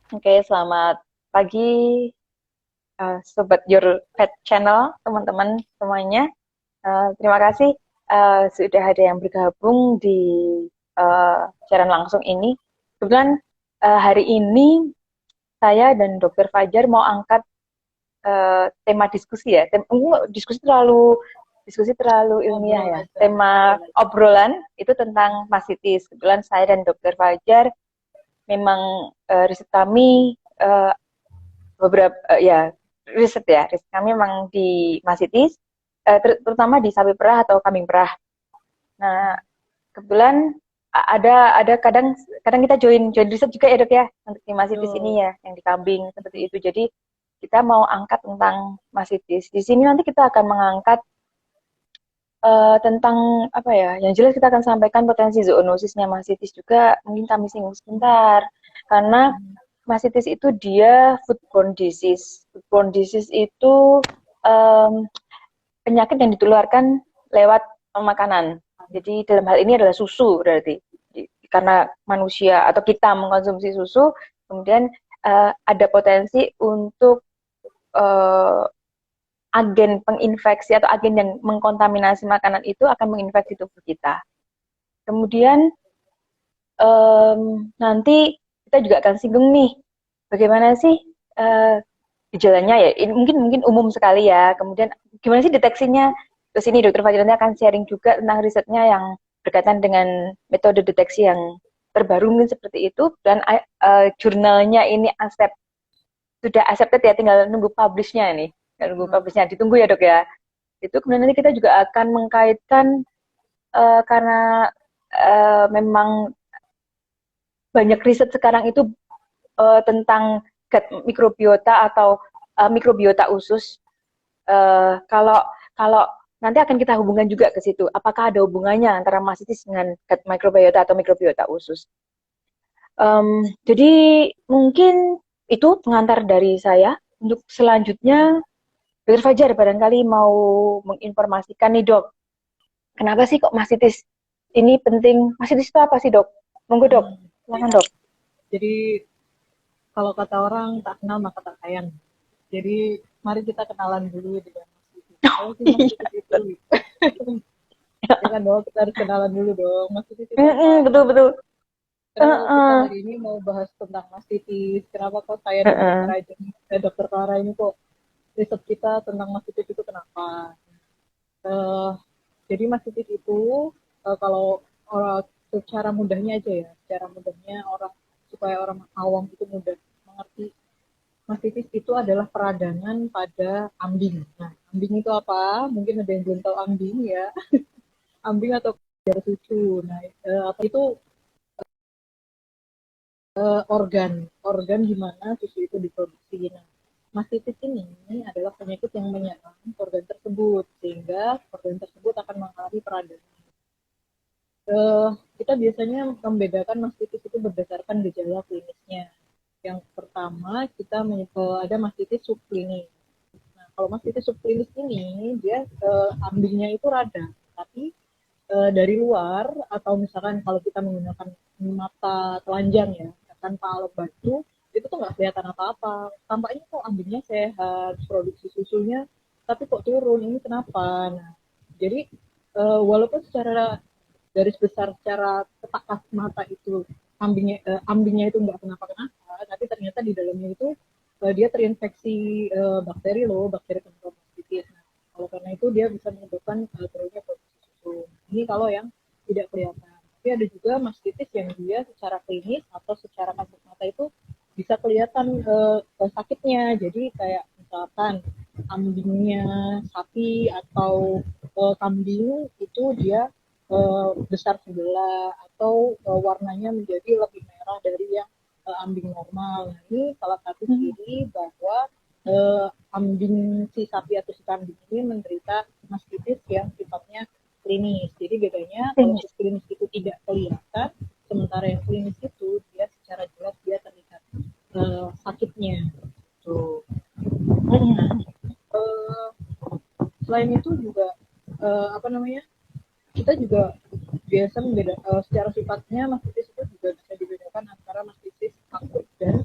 Oke, selamat pagi, Sobat Your Pet Channel, teman-teman semuanya. Terima kasih sudah ada yang bergabung di siaran langsung ini. Kebetulan hari ini saya dan Dokter Fajar mau angkat tema diskusi ya. Diskusi terlalu ilmiah Ngobrol ya. aja, Tema ngobrol aja. obrolan itu tentang masitis. Kebetulan saya dan Dokter Fajar memang riset kami riset kami memang di masitis, terutama di sapi perah atau kambing perah. Nah, kebetulan ada kadang kadang kita join join riset juga ya dok ya untuk di masitis Betul. ini ya yang di kambing seperti itu. Jadi kita mau angkat tentang masitis. Di sini nanti kita akan mengangkat tentang apa ya? Yang jelas kita akan sampaikan potensi zoonosisnya masitis juga. Mungkin kami singgung sebentar karena masitis itu dia foodborne disease. Foodborne disease itu um, penyakit yang ditularkan lewat makanan. Jadi dalam hal ini adalah susu berarti. Karena manusia atau kita mengkonsumsi susu, kemudian ada potensi untuk uh, agen penginfeksi atau agen yang mengkontaminasi makanan itu akan menginfeksi tubuh kita. Kemudian nanti kita juga akan singgung nih, bagaimana sih gejalanya ya? Ini mungkin mungkin umum sekali ya. Kemudian gimana sih deteksinya? Terus ini Dokter Fajri nanti akan sharing juga tentang risetnya yang berkaitan dengan metode deteksi yang terbaru mungkin seperti itu. Dan jurnalnya ini sudah accepted ya, tinggal nunggu publishnya nih. Tinggal nunggu publishnya, ditunggu ya dok ya. Itu kemudian nanti kita juga akan mengkaitkan karena memang banyak riset sekarang itu tentang gut mikrobiota atau mikrobiota usus. Kalau kalau nanti akan kita hubungkan juga ke situ. Apakah ada hubungannya antara mastitis dengan gut mikrobiota atau mikrobiota usus? Jadi mungkin itu pengantar dari saya. Untuk selanjutnya, Dokter Fajar barangkali mau menginformasikan nih dok. Kenapa sih kok mastitis ini penting? Mastitis itu apa sih dok? Monggo dok, silakan Ya, dok. jadi kalau kata orang tak kenal maka tak sayang. Jadi mari kita kenalan dulu dengan Mas Titis. Apa sih Mas Titis itu? Ya kan dong, kita harus kenalan dulu dong. Mas Titis itu apa? Betul betul. Kenapa kita Uh-uh. hari ini mau bahas tentang Mas Titis? Kenapa kok saya dan Dokter Uh-uh. Ajeng, Dokter Clara ini kok riset kita tentang Mas Titis itu kenapa? Eh, jadi Mas Titis itu kalau orang secara mudahnya aja ya, secara mudahnya orang supaya orang awam itu mudah mengerti. Mastitis itu adalah peradangan pada ambing. Nah, ambing itu apa? Mungkin ada yang belum tahu ambing ya. Ambing atau kelenjar susu. Nah, apa itu organ, organ di mana susu itu diproduksi. Nah, mastitis ini adalah penyakit yang menyerang organ tersebut sehingga organ tersebut akan mengalami peradangan. Eh, Kita biasanya membedakan mastitis itu berdasarkan gejala klinisnya. Yang pertama kita ada mastitis subklinis. Nah, kalau mastitis subklinis ini dia ambingnya itu rada, tapi dari luar atau misalkan kalau kita menggunakan mata telanjang ya tanpa alat bantu itu tuh nggak kelihatan apa-apa. Tampaknya kok ambingnya sehat, produksi susunya, tapi kok turun. Ini kenapa? Nah, jadi walaupun secara garis besar secara ketak kasat mata itu ambingnya itu nggak kenapa-kenapa, tapi ternyata di dalamnya itu dia terinfeksi bakteri loh, bakteri penyebab mastitis. Nah, kalau karena itu dia bisa menyebabkan turunnya produksi susu. Ini kalau yang tidak kelihatan. Tapi ada juga mastitis yang dia secara klinis atau secara kasat mata itu bisa kelihatan sakitnya. Jadi kayak misalkan ambingnya sapi atau kambing itu dia besar sebelah atau warnanya menjadi lebih merah dari yang ambing normal. Nah, ini salah satu ciri bahwa ambing si sapi atau si kambing ini menderita mastitis yang sifatnya klinis. Jadi bedanya kalau Finish. subklinis itu tidak kelihatan, sementara yang klinis itu dia secara jelas dia terlihat sakitnya. Tuh. Nah, eh, selain itu juga apa namanya? Kita juga biasa secara sifatnya mastitis itu juga bisa dibedakan antara mastitis akut dan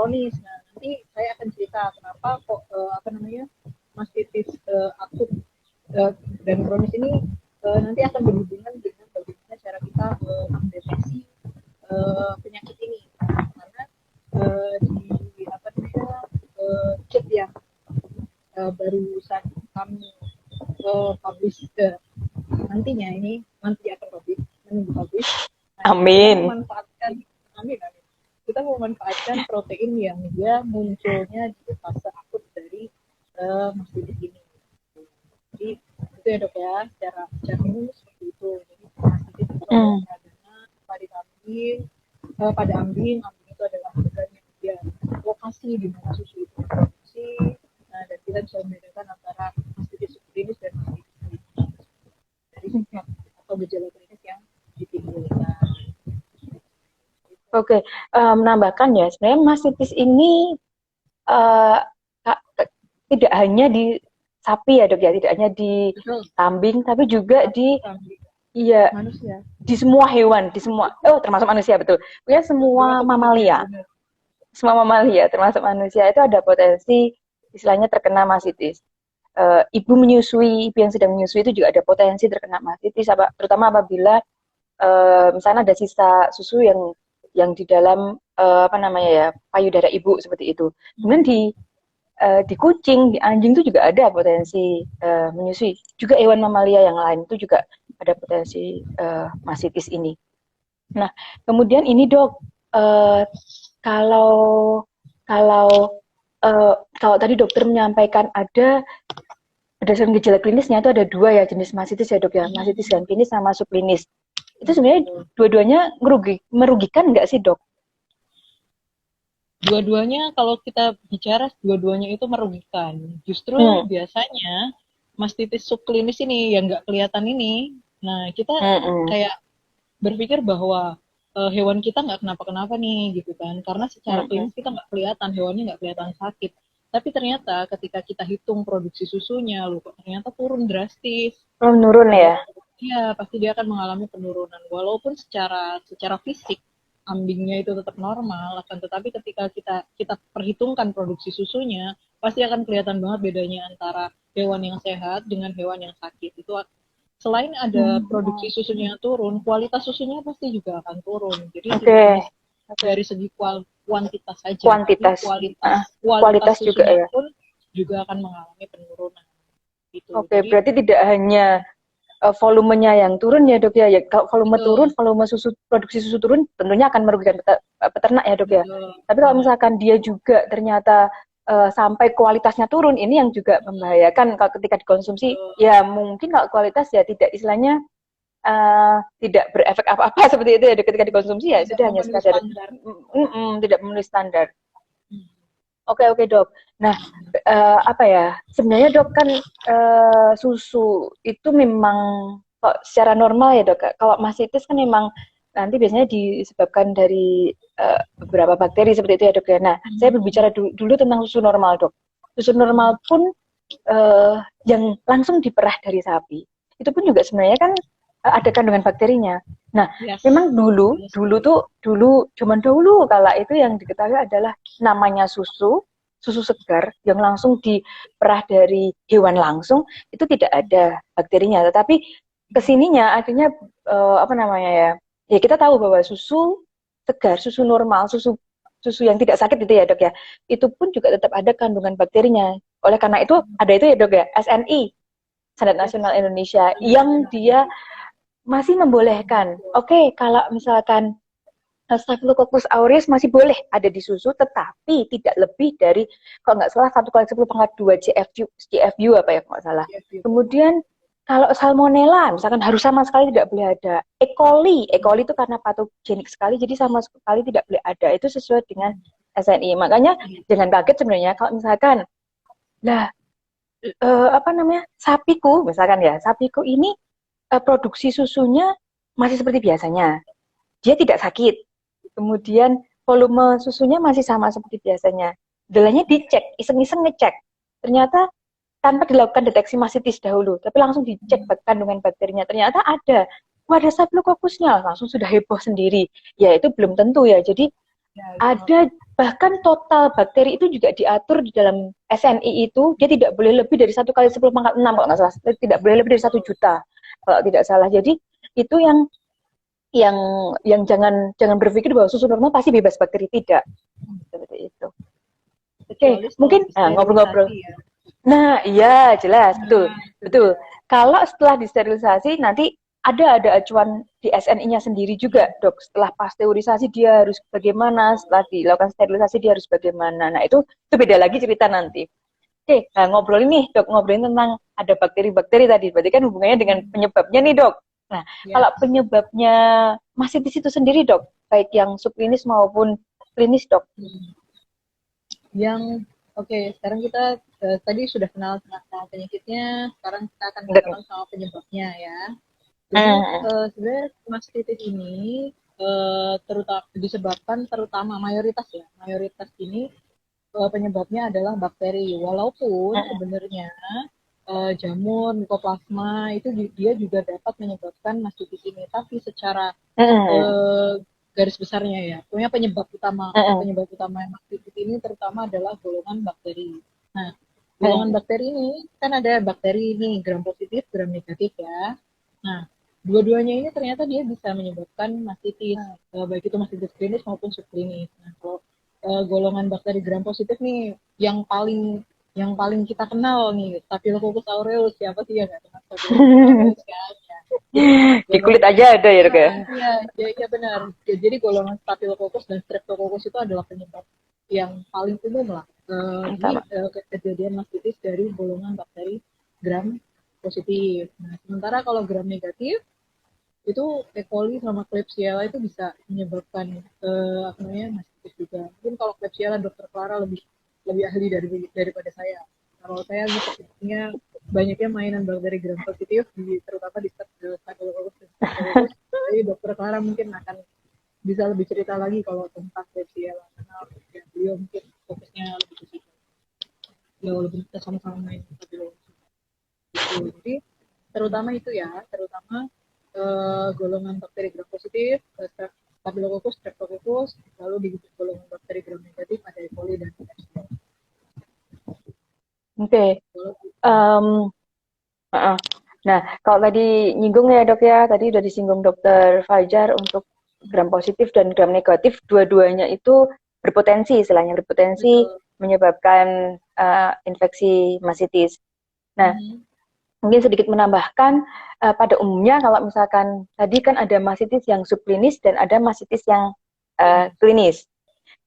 kronis. Nah, nanti saya akan cerita kenapa kok mastitis akut dan kronis ini nanti akan berhubungan dengan bagaimana cara kita mendeteksi penyakit ini. Karena di chat yang barusan kami publish nantinya ini nanti akan publish menunggu publish. Nah, Amin. Kita memanfaatkan protein yang dia munculnya di fase akut dari mastitis ini. Jadi itu ya dok ya, secara umum seperti itu. Jadi mastitis itu adalah pada ambing itu adalah organ yang dia lokasi di mana susu itu produksi. Nah, dan kita bisa membedakan antara mastitis subklinis dan mastitis klinis dari sifat atau gejala klinis yang ditimbulkan. Oke, menambahkan ya, sebenarnya mastitis ini tidak hanya di sapi ya dok ya, tidak hanya di kambing, tapi juga di manusia. Di semua hewan, termasuk manusia betul. Pokoknya semua mamalia, termasuk manusia itu ada potensi istilahnya terkena mastitis. Ibu yang sedang menyusui itu juga ada potensi terkena mastitis, terutama apabila misalnya ada sisa susu yang di dalam payudara ibu seperti itu. Kemudian di kucing, di anjing itu juga ada potensi menyusui. Juga hewan mamalia yang lain itu juga ada potensi mastitis ini. Nah, kemudian ini dok, kalau tadi dokter menyampaikan ada berdasarkan gejala klinisnya itu ada 2 ya jenis mastitis ya dok ya, mastitis klinis sama subklinis. Itu sebenarnya dua-duanya merugikan nggak sih dok? Dua-duanya kalau kita bicara dua-duanya itu merugikan. Justru biasanya mastitis subklinis ini yang nggak kelihatan ini, nah kita kayak berpikir bahwa hewan kita nggak kenapa-kenapa nih gitu kan, karena secara klinis kita nggak kelihatan, hewannya nggak kelihatan sakit. Tapi ternyata ketika kita hitung produksi susunya, ternyata turun drastis. Menurun ya? Iya, pasti dia akan mengalami penurunan. Walaupun secara fisik ambingnya itu tetap normal, akan tetapi ketika kita perhitungkan produksi susunya, pasti akan kelihatan banget bedanya antara hewan yang sehat dengan hewan yang sakit. Itu selain ada produksi susunya yang turun, kualitas susunya pasti juga akan turun. Jadi dari segi kuantitas saja, kualitas juga ya pun juga akan mengalami penurunan. Gitu. Jadi, berarti tidak hanya volumenya yang turun ya dok ya. Kalau volume turun, produksi susu turun, tentunya akan merugikan peternak ya dok ya. Tapi kalau misalkan dia juga ternyata sampai kualitasnya turun, ini yang juga membahayakan kalau ketika dikonsumsi. Ya mungkin kalau kualitas ya tidak istilahnya tidak berefek apa-apa seperti itu ya dok, ketika dikonsumsi ya sudah hanya sekadar tidak memenuhi standar. Oke dok. Nah, sebenarnya dok kan susu itu memang secara normal ya dok. Kalau mastitis kan memang nanti biasanya disebabkan dari beberapa bakteri seperti itu ya dok ya. Nah, saya berbicara dulu tentang susu normal dok. Susu normal pun yang langsung diperah dari sapi, itu pun juga sebenarnya kan ada kandungan bakterinya. Nah, memang dulu zaman dahulu kala itu yang diketahui adalah namanya susu segar yang langsung diperah dari hewan langsung, itu tidak ada bakterinya. Tetapi kesininya akhirnya ya kita tahu bahwa susu segar, susu normal, susu yang tidak sakit gitu ya dok ya, itu pun juga tetap ada kandungan bakterinya. Oleh karena itu ada itu ya dok ya, SNI, Standar Nasional Indonesia, yang dia masih membolehkan. Oke, kalau misalkan Staphylococcus aureus masih boleh ada di susu, tetapi tidak lebih dari, kalau nggak salah 1/10⁻² CFU apa ya kalau nggak salah. Kemudian kalau salmonella misalkan harus sama sekali tidak boleh ada. E. coli itu karena patogenik sekali, jadi sama sekali tidak boleh ada. Itu sesuai dengan SNI. Makanya jangan kaget sebenarnya kalau misalkan sapiku ini produksi susunya masih seperti biasanya, dia tidak sakit, kemudian volume susunya masih sama seperti biasanya, gejalanya dicek, iseng-iseng ngecek, ternyata tanpa dilakukan deteksi mastitis dahulu, tapi langsung dicek kandungan bakterinya, ternyata ada Staphylococcusnya, langsung sudah heboh sendiri. Ya itu belum tentu ya, jadi ada Bahkan total bakteri itu juga diatur di dalam SNI itu, dia tidak boleh lebih dari 1 kali 10⁻⁶ kalau nggak salah, tidak boleh lebih dari 1 juta kalau tidak salah. Jadi itu yang jangan berpikir bahwa susu normal pasti bebas bakteri, tidak seperti itu. Oke, mungkin ngobrol-ngobrol. Ya. Nah, iya jelas, betul, Nah, betul. Kalau setelah disterilisasi nanti ada acuan di SNI-nya sendiri juga, dok. Setelah pasteurisasi dia harus bagaimana, setelah dilakukan sterilisasi dia harus bagaimana. Nah itu beda lagi cerita nanti. Oke, nah ngobrolin nih dok, ngobrolin tentang ada bakteri-bakteri tadi. Berarti kan hubungannya dengan penyebabnya nih dok. Nah, kalau penyebabnya mastitis itu sendiri dok, baik yang subklinis maupun klinis dok. Yang sekarang kita tadi sudah kenal sama penyakitnya, sekarang kita akan kenal sama penyebabnya ya. Jadi sebenarnya mastitis ini terutama disebabkan mayoritas ini penyebabnya adalah bakteri. Walaupun sebenarnya jamur, Mycoplasma itu dia juga dapat menyebabkan mastitis ini, tapi secara garis besarnya ya, punya penyebab utama mastitis ini terutama adalah golongan bakteri. Nah, golongan bakteri ini kan ada bakteri ini gram positif, gram negatif ya. Nah, dua-duanya ini ternyata dia bisa menyebabkan mastitis, baik itu mastitis klinis maupun subklinis. Nah, kalau golongan bakteri gram positif nih yang paling kita kenal nih, Staphylococcus aureus. Siapa sih yang nggak kenal Staphylococcus aureus kan? Di kulit aja ada ya dok ya? Iya benar. Jadi golongan Staphylococcus dan Streptococcus itu adalah penyebab yang paling umum lah kejadian mastitis dari golongan bakteri gram positif. Nah, sementara kalau gram negatif itu E. coli sama Klebsiella itu bisa menyebabkan mastitis juga. Mungkin kalau Klebsiella dokter Clara lebih ahli daripada saya. Kalau saya sepertinya banyaknya mainan bakteri gram positif terutama di Staphylococcus. Jadi dokter Clara mungkin akan bisa lebih cerita lagi kalau tentang Klebsiella karena beliau mungkin fokusnya lebih ke situ. Jauh lebih kita sama-sama main Staphylococcus. Jadi terutama golongan bakteri gram positif, Staphylococcus, Streptococcus, lalu di golongan bakteri gram negatif ada E. coli dan Klebsiella. Oke. Nah, kalau tadi nyinggung ya dok ya, tadi udah disinggung dokter Fajar untuk gram positif dan gram negatif, dua-duanya itu berpotensi, istilahnya berpotensi menyebabkan infeksi mastitis. Nah, mungkin sedikit menambahkan, pada umumnya kalau misalkan tadi kan ada mastitis yang subklinis dan ada mastitis yang klinis.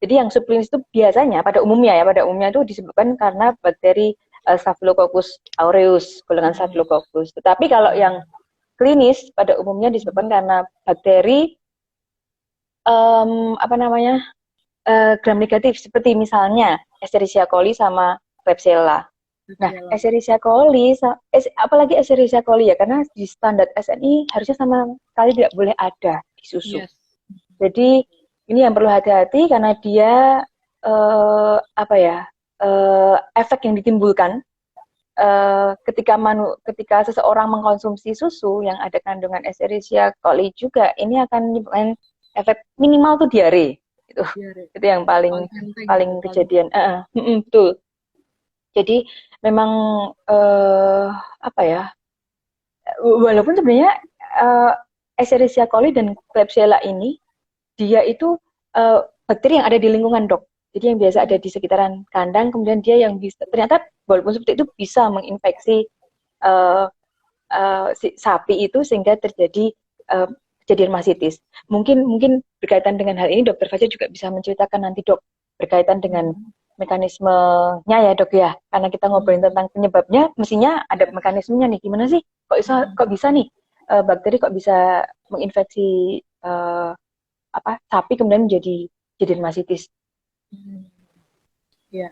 Jadi yang subklinis itu biasanya pada umumnya itu disebabkan karena bakteri Staphylococcus aureus, golongan Staphylococcus. Tetapi kalau yang klinis pada umumnya disebabkan karena bakteri gram negatif, seperti misalnya Escherichia coli sama Klebsiella. Nah, Escherichia coli, apalagi Escherichia coli ya, karena di standar SNI harusnya sama sekali tidak boleh ada di susu. Jadi ini yang perlu hati-hati karena dia efek yang ditimbulkan ketika seseorang mengkonsumsi susu yang ada kandungan Escherichia coli juga, ini akan menyebabkan efek minimal tuh diare. Itu yang paling kejadian. Betul. Jadi memang walaupun sebenarnya Escherichia coli dan Klebsiella ini dia itu bakteri yang ada di lingkungan dok. Jadi yang biasa ada di sekitaran kandang, kemudian dia yang bisa ternyata walaupun seperti itu bisa menginfeksi si sapi itu sehingga terjadi kejadian mastitis. Mungkin berkaitan dengan hal ini dokter Fajar juga bisa menceritakan nanti dok berkaitan dengan mekanismenya ya dok ya, karena kita ngobrolin tentang penyebabnya, mestinya ada mekanismenya nih, gimana sih kok bisa nih bakteri kok bisa menginfeksi sapi kemudian menjadi mastitis. Ya,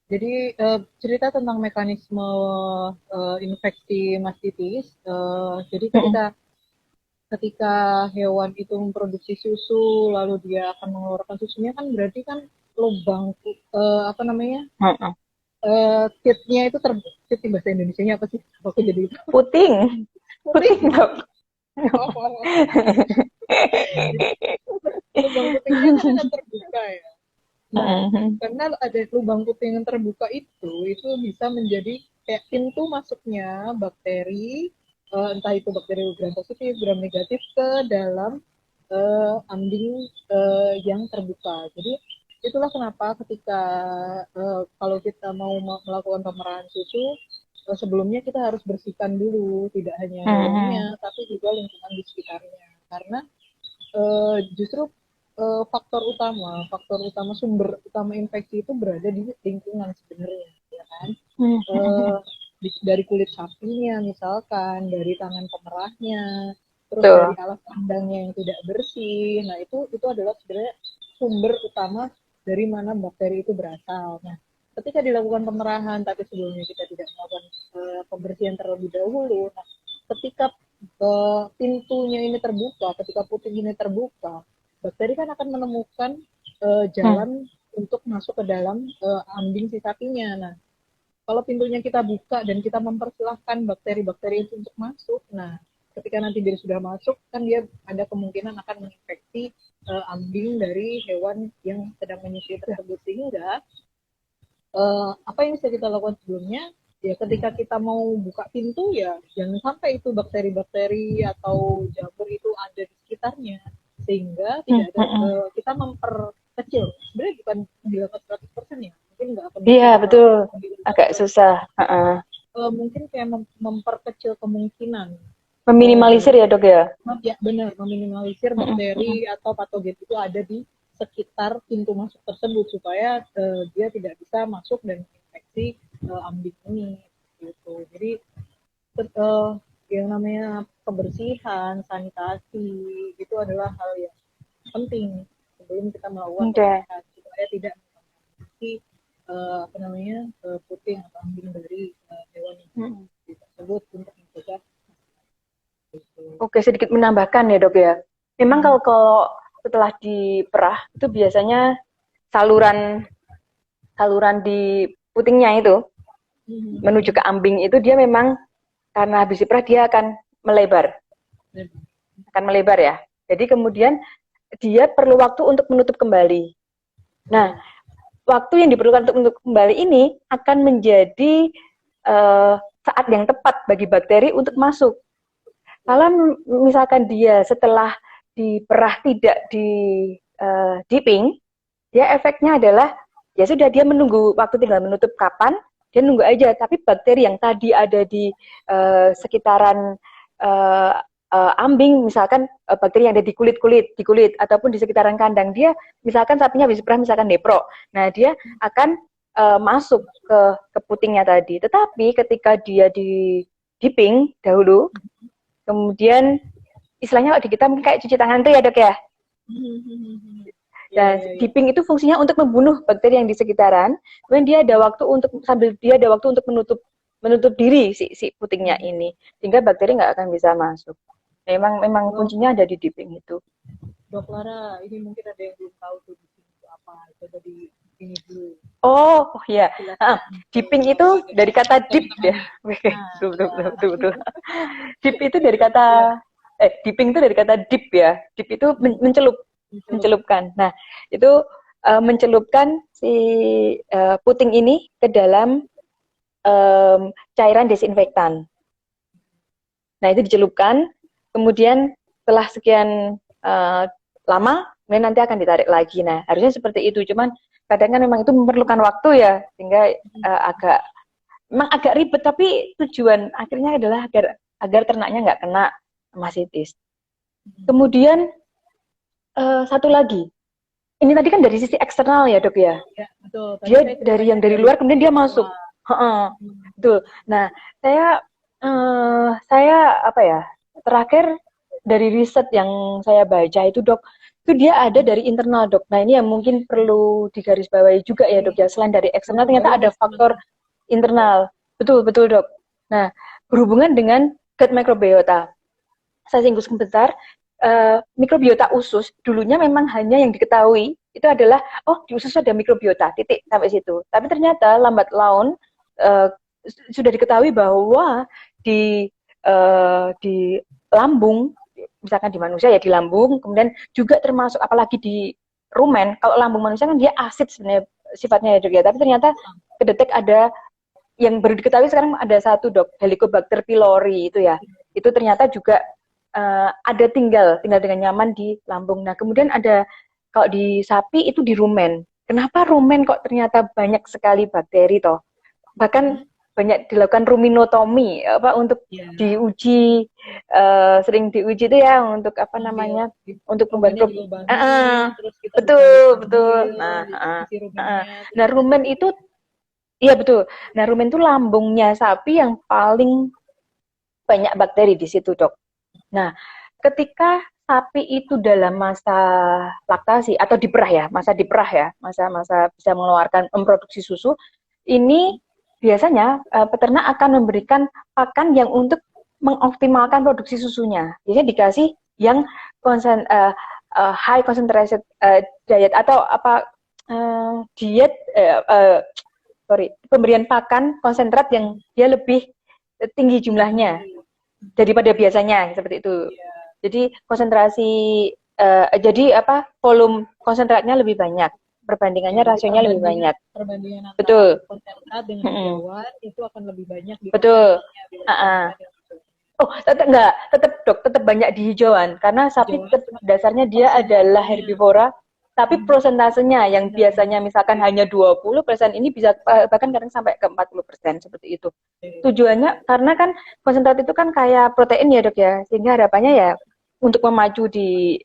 jadi cerita tentang mekanisme infeksi mastitis. Jadi ketika hewan itu memproduksi susu, lalu dia akan mengeluarkan susunya, kan berarti kan lubang titnya itu tit bahasa Indonesianya apa sih? Aku jadi puting dok. Lubang putingnya kan akan terbuka ya. Nah, karena ada lubang kuping yang terbuka itu bisa menjadi kayak pintu masuknya bakteri, entah itu bakteri gram positif, gram negatif ke dalam ambing yang terbuka. Jadi itulah kenapa ketika kalau kita mau melakukan pemerahan susu, sebelumnya kita harus bersihkan dulu, tidak hanya hewannya, tapi juga lingkungan di sekitarnya. Karena justru faktor utama sumber utama infeksi itu berada di lingkungan sebenarnya, ya kan? Dari kulit sapinya misalkan, dari tangan pemerahnya, terus dari alas kandangnya yang tidak bersih. Nah itu adalah sebenarnya sumber utama dari mana bakteri itu berasal. Nah ketika dilakukan pemerahan tapi sebelumnya kita tidak melakukan pembersihan terlebih dahulu, nah ketika pintunya ini terbuka, ketika puting ini terbuka, bakteri kan akan menemukan jalan untuk masuk ke dalam ambing si sapinya. Nah, kalau pintunya kita buka dan kita mempersilahkan bakteri-bakteri itu untuk masuk, nah ketika nanti dia sudah masuk, kan dia ada kemungkinan akan menginfeksi ambing dari hewan yang sedang menyusui tersebut. Sehingga apa yang bisa kita lakukan sebelumnya, ya ketika kita mau buka pintu ya jangan sampai itu bakteri-bakteri atau jamur itu ada di sekitarnya, sehingga tidak ada kita memperkecil. Sebenarnya bukan dilakukan 100% ya, mungkin nggak akan bisa. Iya betul, agak susah. Mungkin kayak memperkecil kemungkinan. Meminimalisir ya dok ya? Ya benar, meminimalisir bakteri atau patogen itu ada di sekitar pintu masuk tersebut supaya dia tidak bisa masuk dan infeksi ambing ini gitu. Jadi yang namanya kebersihan, sanitasi itu adalah hal yang penting sebelum kita melakukan pemeriksaan supaya tidak menginfeksi puting atau ambing dari hewan tersebut untuk mencegah. Oke, sedikit menambahkan ya dok ya. Memang kalau setelah diperah itu biasanya saluran di putingnya itu menuju ke ambing itu dia memang karena habis diperah dia akan melebar ya. Jadi kemudian dia perlu waktu untuk menutup kembali. Nah, waktu yang diperlukan untuk menutup kembali ini akan menjadi saat yang tepat bagi bakteri untuk masuk. Kalau misalkan dia setelah diperah tidak di dipping, dia efeknya adalah ya sudah dia menunggu waktu tinggal menutup kapan, dia nunggu aja. Tapi bakteri yang tadi ada di sekitaran ambing, misalkan bakteri yang ada di kulit ataupun di sekitaran kandang, dia misalkan sapinya habis perah misalkan nepro, nah dia akan masuk ke putingnya tadi. Tetapi ketika dia di dipping dahulu, kemudian istilahnya kalau di kita mungkin kayak cuci tangan tuh ya dok ya. Dan dipping itu fungsinya untuk membunuh bakteri yang di sekitaran. Kemudian dia ada waktu untuk menutup diri si putingnya ini, sehingga bakteri nggak akan bisa masuk. Memang kuncinya ada di dipping itu. Dok Lara, ini mungkin ada yang belum tahu tuh dipping itu apa. Coba di ini dulu. Oh ya, dipping itu dari kata dip ya. Betul. Dip itu dari kata dipping itu dari kata dip ya. Dip itu mencelupkan. Nah, itu mencelupkan si puting ini ke dalam cairan desinfektan. Nah, itu dicelupkan, kemudian setelah sekian lama, kemudian nanti akan ditarik lagi. Nah, harusnya seperti itu. Cuman kadang kan memang itu memerlukan waktu ya, sehingga agak ribet, tapi tujuan akhirnya adalah agar ternaknya nggak kena masitis. Kemudian satu lagi, ini tadi kan dari sisi eksternal ya dok ya? Ya betul. Dia dari yang dari luar kemudian dia masuk. Betul. Nah, saya apa ya? Terakhir dari riset yang saya baca itu dok, itu dia ada dari internal dok. Nah ini yang mungkin perlu digarisbawahi juga ya dok ya. Selain dari eksternal ternyata ada faktor internal. Betul dok. Nah berhubungan dengan gut microbiota. Saya singgung sebentar. Mikrobiota usus dulunya memang hanya yang diketahui itu adalah di usus ada mikrobiota titik sampai situ. Tapi ternyata lambat laun sudah diketahui bahwa di lambung, misalkan di manusia ya di lambung, kemudian juga termasuk apalagi di rumen, kalau lambung manusia kan dia asid sebenarnya sifatnya ya dok ya, tapi ternyata kedetek ada yang baru diketahui sekarang ada satu dok, Helicobacter pylori itu ya, itu ternyata juga ada tinggal dengan nyaman di lambung. Nah kemudian ada kalau di sapi itu di rumen. Kenapa rumen kok ternyata banyak sekali bakteri toh? Bahkan banyak dilakukan ruminotomi apa untuk diuji sering diuji itu ya untuk apa namanya untuk membantu betul. Nah rumen itu iya betul. Nah rumen itu lambungnya sapi yang paling banyak bakteri di situ dok. Nah, ketika sapi itu dalam masa laktasi atau diperah ya, masa bisa mengeluarkan memproduksi susu, ini biasanya peternak akan memberikan pakan yang untuk mengoptimalkan produksi susunya. Jadi dikasih yang high concentrated diet atau apa diet pemberian pakan konsentrat yang dia lebih tinggi jumlahnya daripada biasanya seperti itu. Jadi konsentrasi jadi apa volume konsentratnya lebih banyak, perbandingannya rasionya lebih banyak. Perbandingan antara betul. Konsentrat dengan hijauan itu akan lebih banyak di betul. Oh, tetap banyak di hijauan karena sapi dasarnya dia adalah herbivora, tapi prosentasenya yang biasanya misalkan hanya 20% ini bisa bahkan kadang sampai ke 40% seperti itu. Tujuannya karena kan konsentrat itu kan kayak protein ya dok ya, sehingga harapannya ya untuk memacu di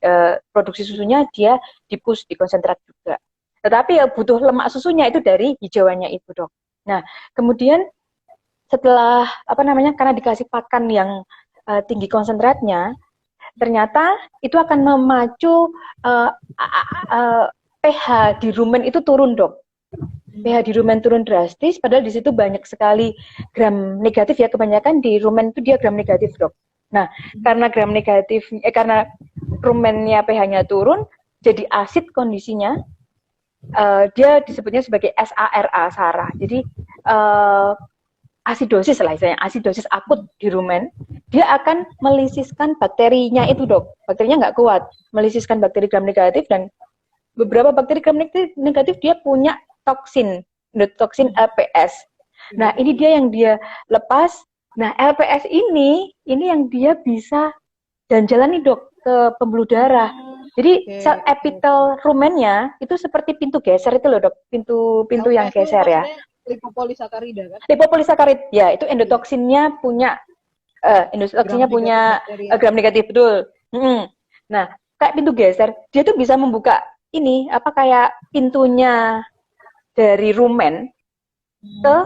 produksi susunya dia di-push di konsentrat juga. Tetapi ya butuh lemak susunya itu dari hijauannya itu dok. Nah kemudian setelah apa namanya karena dikasih pakan yang tinggi konsentratnya, ternyata itu akan memacu pH di rumen itu turun dok. pH di rumen turun drastis, padahal di situ banyak sekali gram negatif ya, kebanyakan di rumen itu dia gram negatif dok. Nah karena gram negatif, karena rumennya pH-nya turun, jadi asid kondisinya, dia disebutnya sebagai SARA, SARA. Jadi asidosis lah istilahnya, asidosis akut di rumen, dia akan melisiskan bakterinya itu dok. Bakterinya nggak kuat, melisiskan bakteri gram negatif, dan beberapa bakteri gram negatif dia punya toksin LPS. Nah ini dia yang dia lepas. Nah LPS ini yang dia bisa jalan nih dok ke pembuluh darah. Jadi sel epitel rumennya itu seperti pintu geser itu loh dok, pintu yang geser ya. Lipopolisakarida kan? Lipopolisakarida, ya itu endotoksinnya punya gram negatif betul. Nah kayak pintu geser, dia tuh bisa membuka ini apa kayak pintunya dari rumen ke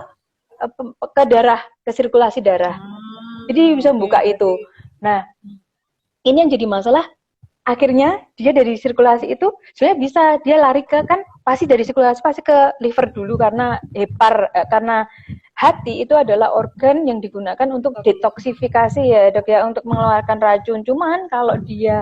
darah, ke sirkulasi darah. Jadi bisa membuka itu. Nah ini yang jadi masalah. Akhirnya dia dari sirkulasi itu sebenarnya bisa dia lari ke kan pasti dari sirkulasi pasti ke liver dulu karena karena hati itu adalah organ yang digunakan untuk detoksifikasi ya dok ya, untuk mengeluarkan racun. Cuman kalau dia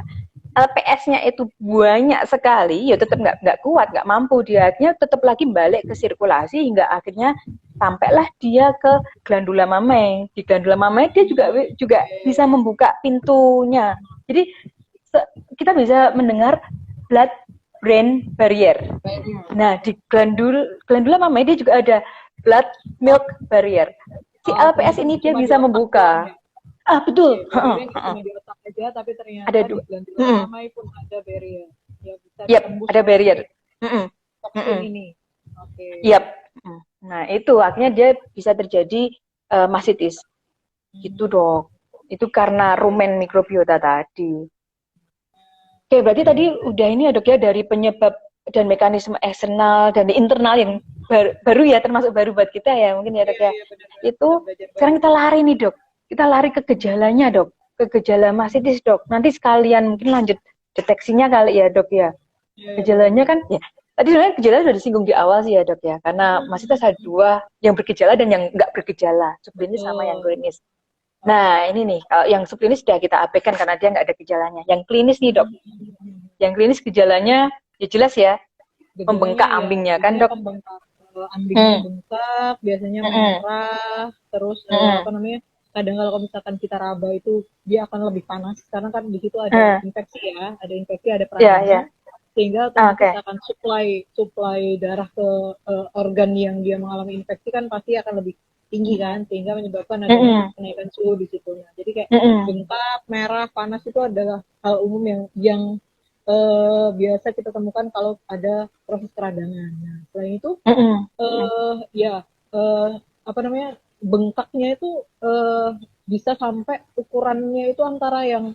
LPS-nya itu banyak sekali ya tetap nggak kuat, nggak mampu, dia akhirnya tetap lagi balik ke sirkulasi hingga akhirnya sampailah dia ke glandula mammae. Di glandula mammae dia juga bisa membuka pintunya. Jadi kita bisa mendengar blood brain barrier. Nah di glandula mammae dia juga ada blood milk barrier. Si LPS ini dia bisa membuka. Betul. Cuma di otak aja, tapi ternyata ada di glandula mammae pun ada barrier. Ya, bisa ada barrier. Ini. Nah itu akhirnya dia bisa terjadi mastitis. Gitu dok. Itu karena rumen mikrobiota tadi. Oke, berarti tadi udah ini ya dok ya, dari penyebab dan mekanisme eksternal dan internal yang baru ya, termasuk baru buat kita ya mungkin ya dok ya. Itu sekarang kita lari nih dok, kita lari ke gejalanya dok, ke gejala mastitis dok. Nanti sekalian mungkin lanjut deteksinya kali ya dok ya. Gejalanya kan ya tadi sebenarnya gejala sudah disinggung di awal sih ya dok ya, karena mastitis ada dua, yang bergejala dan yang nggak bergejala, subklinis sama yang klinis. Nah ini nih, yang subklinis sudah kita abaikan karena dia nggak ada gejalanya. Yang klinis nih dok, yang klinis gejalanya ya jelas ya, membengkak ambingnya kan dok. Ambingnya bengkak, biasanya merah, terus apa namanya? Kadang kalau misalkan kita raba itu dia akan lebih panas karena kan di situ ada infeksi ya, ada infeksi, ada peradangan. sehingga Oke. otomatis akan supply darah ke organ yang dia mengalami infeksi kan pasti akan lebih tinggi kan, sehingga menyebabkan adanya Mm-mm. kenaikan suhu di situ. Nah, jadi kayak Mm-mm. bengkak, merah, panas itu adalah hal umum yang biasa kita temukan kalau ada proses peradangan. Nah, selain itu Mm-mm. ya apa namanya, bengkaknya itu bisa sampai ukurannya itu antara yang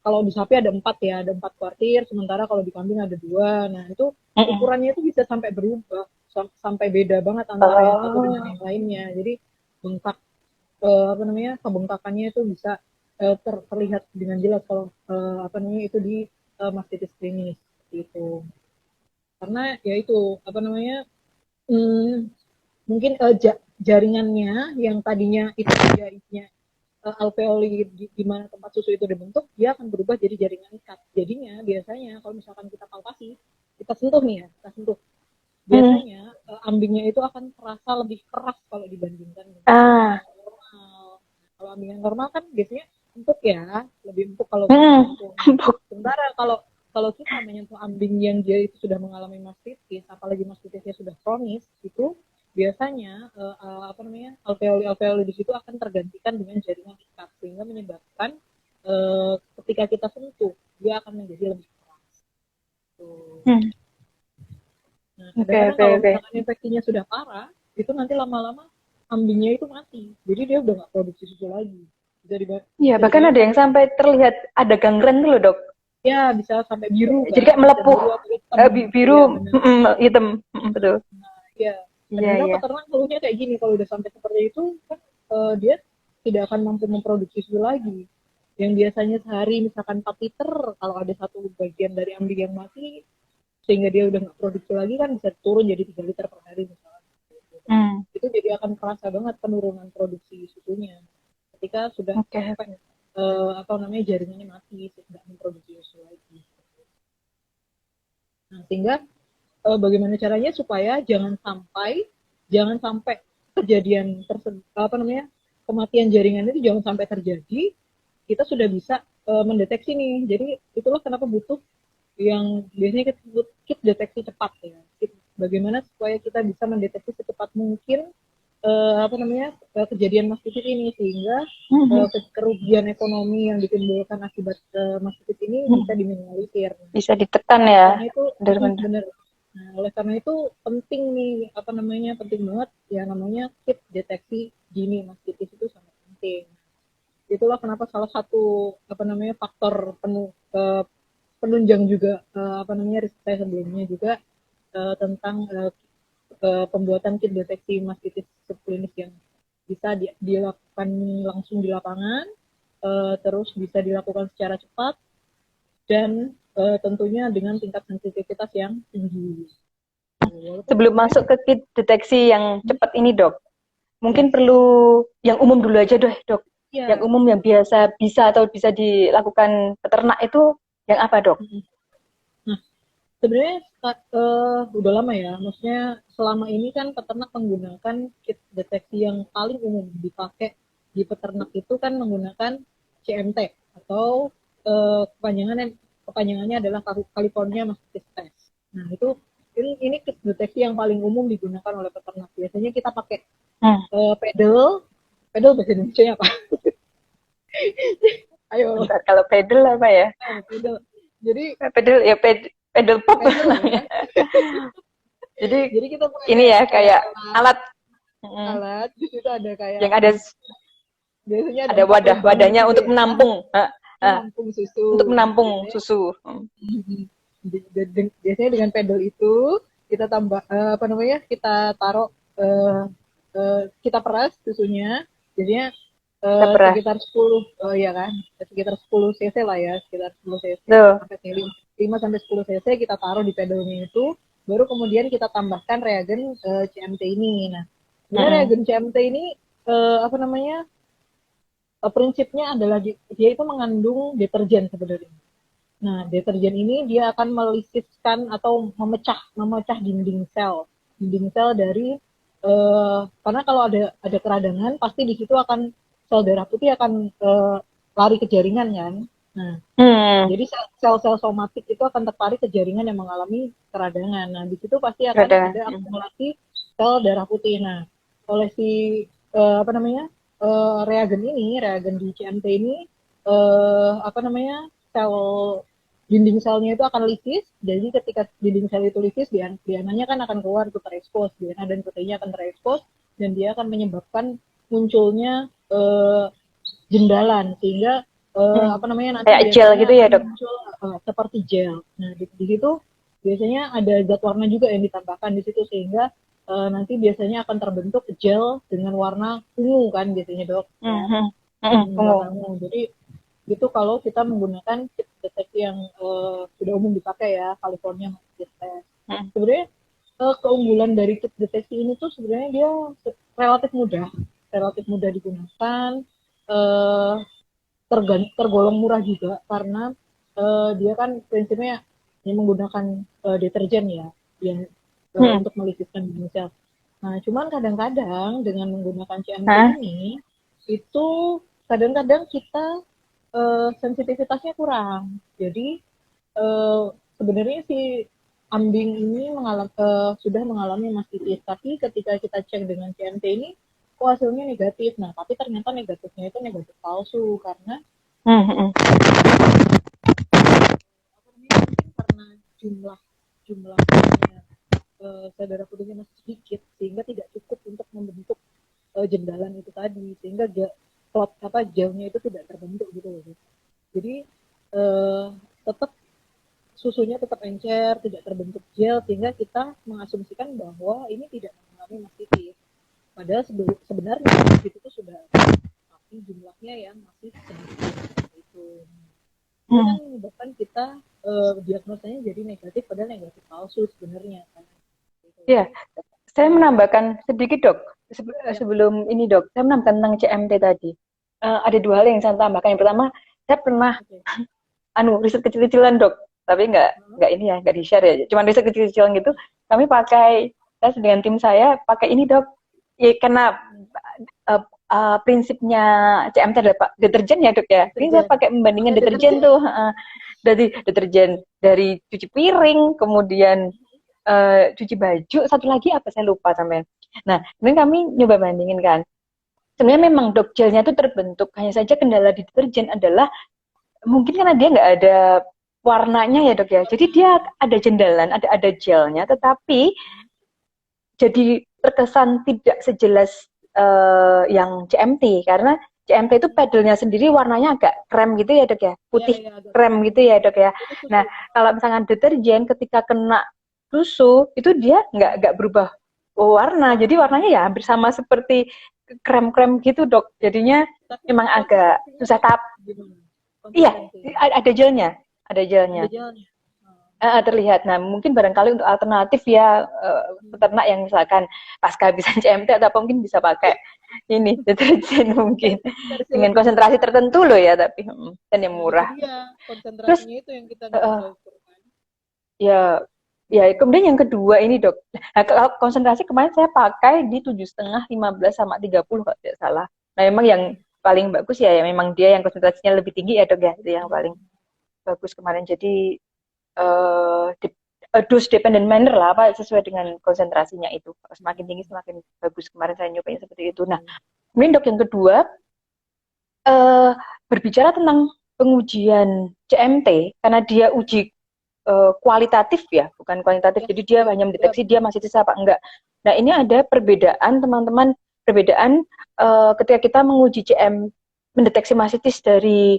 kalau di sapi ada 4 ya, ada 4 kuartir, sementara kalau di kambing ada 2. Nah, itu Mm-mm. ukurannya itu bisa sampai berubah, sampai beda banget antara yang satu dengan Oh. yang lainnya. Jadi bengkak apa namanya, kebengkakannya itu bisa terlihat dengan jelas kalau apa namanya itu di mastitis klinis itu. Karena ya itu apa namanya, hmm, mungkin jaringannya yang tadinya itu dia isinya alveoli di mana tempat susu itu dibentuk, dia akan berubah jadi jaringan ikat. Jadinya biasanya kalau misalkan kita palpasi, kita sentuh nih ya, kita sentuh, Mm. biasanya ambingnya itu akan terasa lebih keras kalau dibandingkan dengan ambing Ah. yang normal. Kalau ambing yang normal kan biasanya empuk ya, lebih empuk kalau kita Mm. sentuh. Sementara kalau kalau kita menyentuh ambing yang dia itu sudah mengalami mastitis, apalagi mastitisnya sudah kronis, itu biasanya apa namanya, alveoli di situ akan tergantikan dengan jaringan ikat, sehingga menyebabkan ketika kita sentuh dia akan menjadi lebih keras. Tuh. Mm. Nah, Oke, kadang-kadang oke, kalau oke. misalkan infeksinya sudah parah, itu nanti lama-lama ambingnya itu mati. Jadi dia udah nggak produksi susu lagi. Bisa, Iya, bisa bahkan dibayangkan ada yang ya. sampai terlihat ada gangren tuh loh, Dok. Ya, bisa sampai biru Jadi kan, kayak bisa melepuh. biru atau hitam. Biru, Iya, benar. hitam. Betul. Ya, Iya, kadang-kadang iya. peternak keluhnya kayak gini, kalau udah sampai seperti itu kan dia tidak akan mampu memproduksi susu lagi. Yang biasanya sehari misalkan 4 liter, kalau ada satu bagian dari ambing yang mati, sehingga dia udah nggak produksi lagi kan bisa turun jadi 3 liter per hari misalkan. Hmm. Itu jadi akan kerasa banget penurunan produksi susunya ketika sudah Oke, sampai oke. apa namanya, jaringannya mati, tidak memproduksi susu lagi. Nah, sehingga bagaimana caranya supaya jangan sampai kejadian tersebut, apa namanya, kematian jaringan itu jangan sampai terjadi. Kita sudah bisa mendeteksi nih. Jadi itulah kenapa butuh yang biasanya kita sebut kit deteksi cepat ya. Bagaimana supaya kita bisa mendeteksi secepat mungkin apa namanya, kejadian mastitis ini, sehingga Mhm. kerugian ekonomi yang ditimbulkan akibat mastitis ini Mhm. bisa diminimalisir. Bisa ditekan ya. Karena itu Benar-benar. benar. Nah, oleh karena itu penting nih, apa namanya, penting banget ya namanya kit deteksi dini mastitis, itu sangat penting. Itulah kenapa salah satu apa namanya faktor penunjang juga apa namanya riset saya sebelumnya juga tentang pembuatan kit deteksi mastitis subklinis yang bisa dilakukan langsung di lapangan, terus bisa dilakukan secara cepat, dan tentunya dengan tingkat sensitivitas yang tinggi. Walaupun Sebelum sebenarnya masuk ke kit deteksi yang cepat ini, Dok, ya, mungkin perlu yang umum dulu aja deh, Dok. Yang ya, umum yang biasa bisa atau bisa dilakukan peternak itu yang apa, Dok? nah sebenarnya udah lama ya, maksudnya selama ini kan peternak menggunakan kit deteksi yang paling umum dipakai di peternak itu kan menggunakan CMT, atau kepanjangannya adalah California Mastitis Test. Nah, ini kit deteksi yang paling umum digunakan oleh peternak. Biasanya kita pakai Hmm. pedal, pedal bahasa Indonesia apa? Ayo, Bentar, kalau pedal apa ya? pedal. Jadi Pedal ya pedal pop. pedal ya. Jadi Jadi kita pakai ini kayak ya kayak kayak alat alat alat di situ ada kayak yang biasanya ada ada 4 lubang di wadahnya situ untuk ya, menampung, menampung susu. untuk Nah, menampung biasanya susu. biasanya dengan pedal itu kita tambah apa namanya, kita taruh kita peras susunya, jadinya Kita peras. sekitar 10 ya kan, sekitar 10 cc lah ya, sekitar 10 cc Tuh. sampai 5 sampai 10 cc kita taruh di pedalnya itu, baru kemudian kita tambahkan reagen CMT ini. Nah, sebenarnya Mm-mm. reagen CMT ini apa namanya, prinsipnya adalah dia itu mengandung deterjen sebenarnya. Nah, deterjen ini dia akan melisiskan atau memecah dinding sel dari karena kalau ada keradangan pasti di situ akan sel darah putih akan lari ke jaringan kan. Nah, Hmm. jadi sel-sel somatik itu akan tertarik ke jaringan yang mengalami keradangan. Nah, di situ pasti akan Ada. ada akumulasi sel darah putih. Nah, oleh si apa namanya reagen ini, reagen di CMT ini, apa namanya sel dinding selnya itu akan lisis. Jadi ketika dinding sel itu lisis, DNA-nya kan akan keluar itu terekspos, DNA dan proteinnya akan terekspos dan dia akan menyebabkan munculnya jendalan sehingga Hmm. apa namanya nanti Kayak gel biasanya gitu ya akan dok? muncul seperti gel. Nah di situ biasanya ada zat warna juga yang ditambahkan di situ sehingga nanti biasanya akan terbentuk gel dengan warna ungu kan biasanya dok ya. Hmm. Hmm. Warna Ungu. ungu. Jadi itu kalau kita menggunakan kit deteksi yang sudah umum dipakai ya California Kit Test. Hmm. Sebenarnya keunggulan dari kit deteksi ini tuh sebenarnya dia relatif mudah digunakan, eh, tergolong murah juga karena dia kan prinsipnya yang menggunakan deterjen ya yang Hmm. untuk melisiskan sel. Nah, cuman kadang-kadang dengan menggunakan CMT Hah? ini itu kadang-kadang kita sensitivitasnya kurang. Jadi sebenarnya si ambing ini sudah mengalami mastitis, tapi ketika kita cek dengan CMT ini, kok hasilnya negatif. Nah, tapi ternyata negatifnya itu negatif palsu karena Hmm. Hmm. apa namanya mungkin karena jumlah jumlah saudara putihnya masih sedikit sehingga tidak cukup untuk membentuk jendalan itu tadi sehingga plot apa gelnya itu tidak terbentuk gitu loh. Jadi eh, tetap susunya tetap encer, tidak terbentuk gel sehingga kita mengasumsikan bahwa ini tidak mengalami mastitis. Padahal sebenarnya mastitis itu sudah ada, tapi jumlahnya yang masih sedikit itu. Ini Hmm. kan menyebabkan kita diagnosanya jadi negatif padahal negatif palsu sebenarnya kan. Gitu. Ya, Jadi saya menambahkan sedikit dok. ya, Sebelum ini dok, saya menambahkan tentang CMT tadi. Ada dua hal yang saya tambahkan. Yang pertama, saya pernah oke. riset kecil-kecilan dok, tapi nggak ini ya, nggak di share ya. Cuman riset kecil-kecilan gitu. Kami pakai, saya dengan tim saya pakai ini dok. Ya, karena uh, prinsipnya CMT adalah deterjen ya dok ya. Ini saya Deterjen. pakai membandingkan Pakai deterjen deterjen. tuh. Dari deterjen dari cuci piring, kemudian cuci baju, satu lagi apa saya lupa sampai. Nah, ini kami nyoba bandingin kan. Sebenarnya memang dok gelnya itu terbentuk, hanya saja kendala di deterjen adalah mungkin karena dia nggak ada warnanya ya dok ya. Jadi dia Warnanya. ada jendalan, ada gelnya, tetapi jadi terkesan tidak sejelas yang CMT karena CMT itu paddle-nya sendiri warnanya agak krem gitu ya dok ya, Ya, putih ya agak krem krem. gitu ya dok ya. Itu Nah susu. kalau misalkan deterjen ketika kena susu itu dia nggak berubah warna, jadi warnanya Warna. ya hampir sama seperti krem-krem gitu dok. Jadinya Tapi memang agak konsistensinya susah tap. gimana? Iya, Konsistensinya. ada gelnya, ada gelnya. Ada gelnya. Terlihat. Nah, mungkin barangkali untuk alternatif ya peternak yang misalkan pas kehabisan CMT atau apa mungkin bisa pakai ini deterjen mungkin Versi dengan lebih konsentrasi murah. tertentu loh ya tapi dan yang Nah, itu murah. dia. Terus Konsentrasinya itu yang kita nggak bisa uh, ukur kan. ya ya kemudian yang kedua ini dok. Nah, kalau konsentrasi kemarin saya pakai di 7,5, 15 sama 30 kalau tidak salah. Nah, memang yang paling bagus ya, ya memang dia yang konsentrasinya lebih tinggi ya dok ya, itu yang paling bagus kemarin. Jadi di, dose dependent manner lah apa sesuai dengan konsentrasinya itu semakin tinggi semakin bagus kemarin saya nyobain seperti itu. Nah kemudian dok yang kedua uh, berbicara tentang pengujian CMT karena dia uji kualitatif ya bukan kuantitatif Ya, jadi dia ya, hanya ya mendeteksi dia benar. masih sisa apa enggak. Nah ini ada perbedaan teman-teman perbedaan ketika kita menguji CM mendeteksi mastitis dari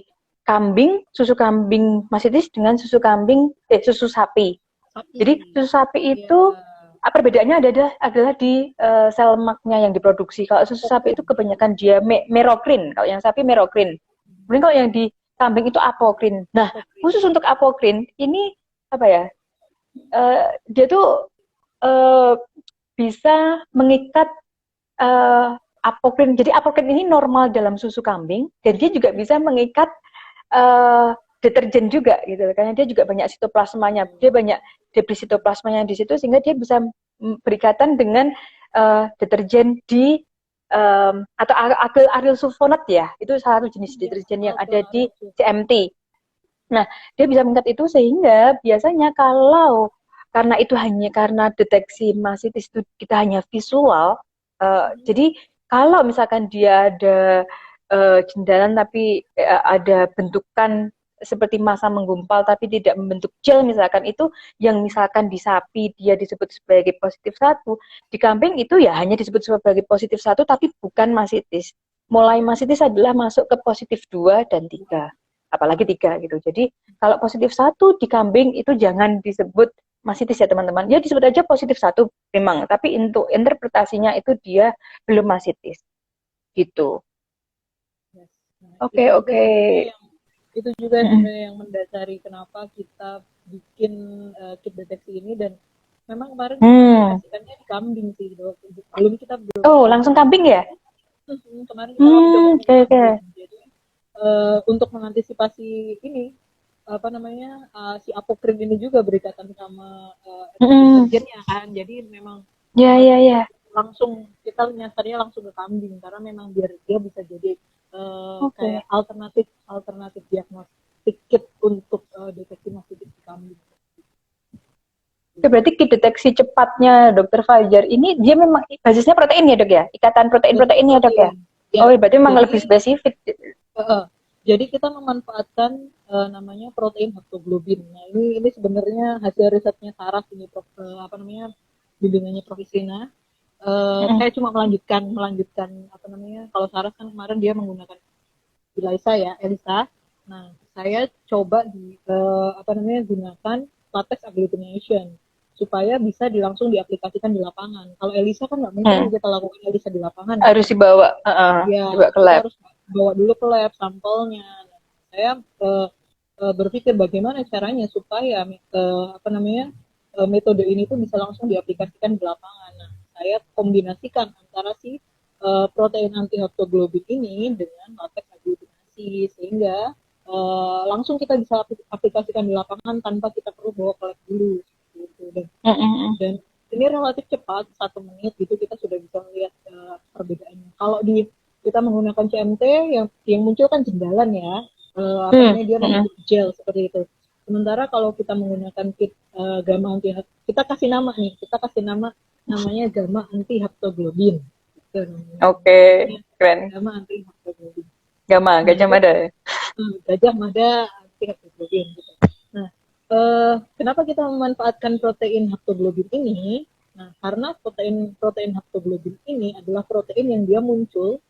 susu kambing mastitis dengan susu sapi. Sapi. Jadi susu sapi Ya, itu perbedaannya adalah di sel lemaknya yang diproduksi. Kalau susu sapi apokrin. itu kebanyakan dia merokrin, kalau yang sapi merokrin. Kemudian kalau yang di kambing itu apokrin. Nah, Apokrin. khusus untuk apokrin ini apa ya? Dia tuh bisa mengikat apokrin. Jadi apokrin ini normal dalam susu kambing dan dia juga bisa mengikat deterjen juga gitu karena dia juga banyak sitoplasmanya dia banyak debris sitoplasmanya di situ sehingga dia bisa berikatan dengan deterjen di atau aryl sulfonat ya itu salah satu jenis deterjen yang ada di CMT. Nah, dia bisa mengikat itu sehingga biasanya kalau karena itu hanya karena deteksi masitis itu kita hanya visual, jadi kalau misalkan dia ada jendalan tapi ada bentukan seperti massa menggumpal tapi tidak membentuk gel misalkan itu yang misalkan di sapi dia disebut sebagai positif satu, di kambing itu ya hanya disebut sebagai positif satu tapi bukan masitis. Mulai masitis adalah masuk ke positif 2 dan 3 apalagi 3 gitu. Jadi kalau positif satu di kambing itu jangan disebut masitis ya teman-teman. Ya disebut aja positif satu memang, tapi untuk interpretasinya itu dia belum masitis gitu. Yes. Nah, Oke, oke. itu juga sebenarnya yang mendasari kenapa kita bikin kit deteksi ini, dan memang kemarin kita aplikasikannya di kambing sih dok. Belum Oh, langsung kambing ya? kemarin kita langsung Oke, oke. Jadi untuk mengantisipasi ini apa namanya si apokrin ini juga berikatan sama deterjennya kan, jadi memang Ya, ya, ya. langsung kita nyasarnya langsung ke kambing karena memang biar dia bisa jadi kayak alternatif diagnostik kit untuk deteksi masitis di kambing. Oke, berarti kit deteksi cepatnya Dokter Fajar ini dia memang basisnya protein ya dok ya? Ikatan protein-protein ya dok ya? Oh, berarti memang lebih spesifik. Jadi kita memanfaatkan namanya protein haptoglobin. Nah ini sebenarnya hasil risetnya Saras ini apa namanya bimbingannya Prof. Isrina. Saya cuma melanjutkan apa namanya, kalau Saras kan kemarin dia menggunakan Elisa. Nah saya coba di apa namanya gunakan latex agglutination supaya bisa langsung diaplikasikan di lapangan. Kalau Elisa kan nggak mungkin kita lakukan Elisa di lapangan. Harus dibawa, dibawa ke lab. Harus bawa dulu ke lab sampelnya. Nah, saya berpikir bagaimana caranya supaya apa namanya metode ini tuh bisa langsung diaplikasikan di lapangan. Nah, saya kombinasikan antara si protein anti haptoglobin ini dengan latex agglutinasi sehingga langsung kita bisa aplikasikan di lapangan tanpa kita perlu bawa ke lab dulu. Gitu. Dan ini relatif cepat, 1 menit gitu kita sudah bisa melihat perbedaannya. Kalau kita menggunakan CMT yang muncul kan jendalan ya, apa namanya dia membentuk gel seperti itu. Sementara kalau kita menggunakan kit gamma anti, kita kasih nama namanya gamma anti haptoglobin. Oke, keren. Gamma anti haptoglobin. Gajah Mada. Gajah Mada anti haptoglobin gitu. Nah, kenapa kita memanfaatkan protein haptoglobin ini? Nah, karena protein haptoglobin ini adalah protein yang dia muncul,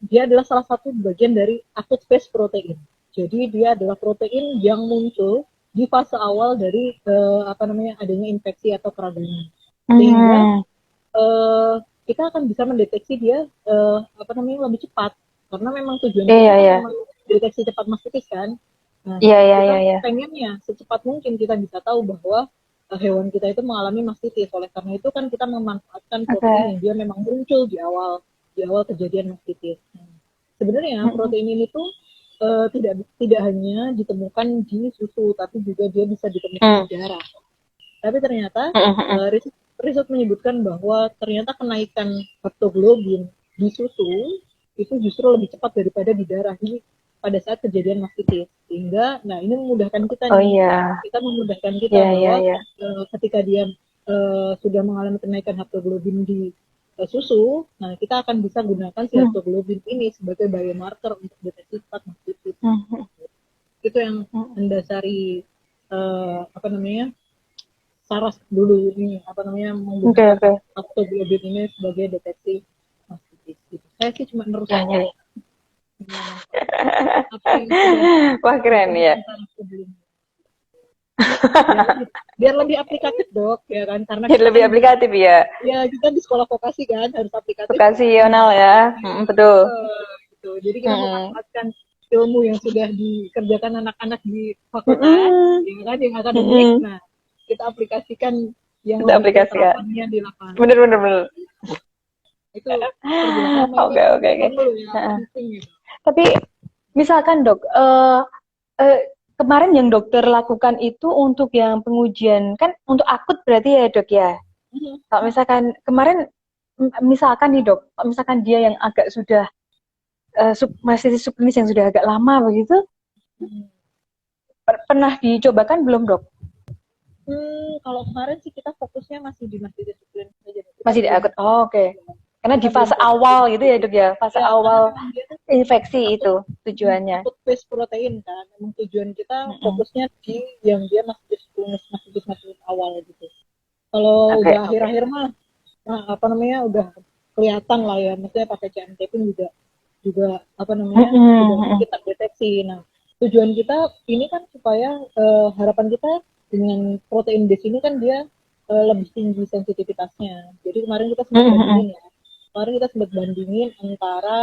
dia adalah salah satu bagian dari acute phase protein. Jadi dia adalah protein yang muncul di fase awal dari apa namanya adanya infeksi atau peradangan. Sehingga kita akan bisa mendeteksi dia apa namanya lebih cepat karena memang tujuannya memang deteksi cepat masitis kan. Nah, kita pengennya secepat mungkin kita bisa tahu bahwa hewan kita itu mengalami mastitis. Oleh karena itu kan kita memanfaatkan protein yang dia memang muncul di awal kejadian mastitis. Nah, sebenarnya protein ini tuh tidak hanya ditemukan di susu, tapi juga dia bisa ditemukan di darah. Tapi ternyata riset menyebutkan bahwa ternyata kenaikan haptoglobin di susu itu justru lebih cepat daripada di darah ini pada saat kejadian mastitis. Sehingga, nah ini memudahkan kita kita memudahkan kita bahwa ketika dia sudah mengalami kenaikan haptoglobin di susu, nah kita akan bisa gunakan si haptoglobin ini sebagai biomarker untuk deteksi cepat mastitis. Itu yang mendasari apa namanya Saras dulu ini apa namanya menggunakan haptoglobin ini sebagai deteksi mastitis. Gitu. Saya sih cuma nerusin. Wah keren ya. Biar lebih aplikatif dok ya kan, karena biar lebih aplikatif ya. Ya kita di sekolah vokasi kan harus aplikatif. Vokasional ya, betul. Gitu. Jadi kita memanfaatkan ilmu yang sudah dikerjakan anak-anak di fakultas, ya kan yang akademik. Nah kita aplikasikan yang terapannya di lapangan. Bener. Itu oke. Tapi misalkan dok, kemarin yang dokter lakukan itu untuk yang pengujian kan untuk akut berarti ya dok ya. Kalau misalkan kemarin misalkan nih dok, misalkan dia yang agak sudah masih subklinis yang sudah agak lama begitu, Pernah dicobakan belum, Dok? Kalau kemarin sih kita fokusnya masih di multidisiplin saja. Masih di akut. Oh, oke. Karena di Kita belum fase fokus awal di gitu ya, Dok ya. Fase ya, karena awal memang dia tuh infeksi akut itu tujuannya. akut phase protein kan. Memang tujuan kita Mm-mm. fokusnya di yang dia masih awal gitu. Kalau Oke, udah oke. akhir-akhir mah, nah, apa namanya udah kelihatan lah ya. Maksudnya pakai CMT pun juga juga apa namanya udah Mm-mm. kita deteksi. Nah, tujuan kita ini kan supaya harapan kita dengan protein base ini kan dia lebih tinggi sensitivitasnya. Jadi kemarin kita sempat Mm-mm. bandingin ya. Kemarin kita sempat bandingin antara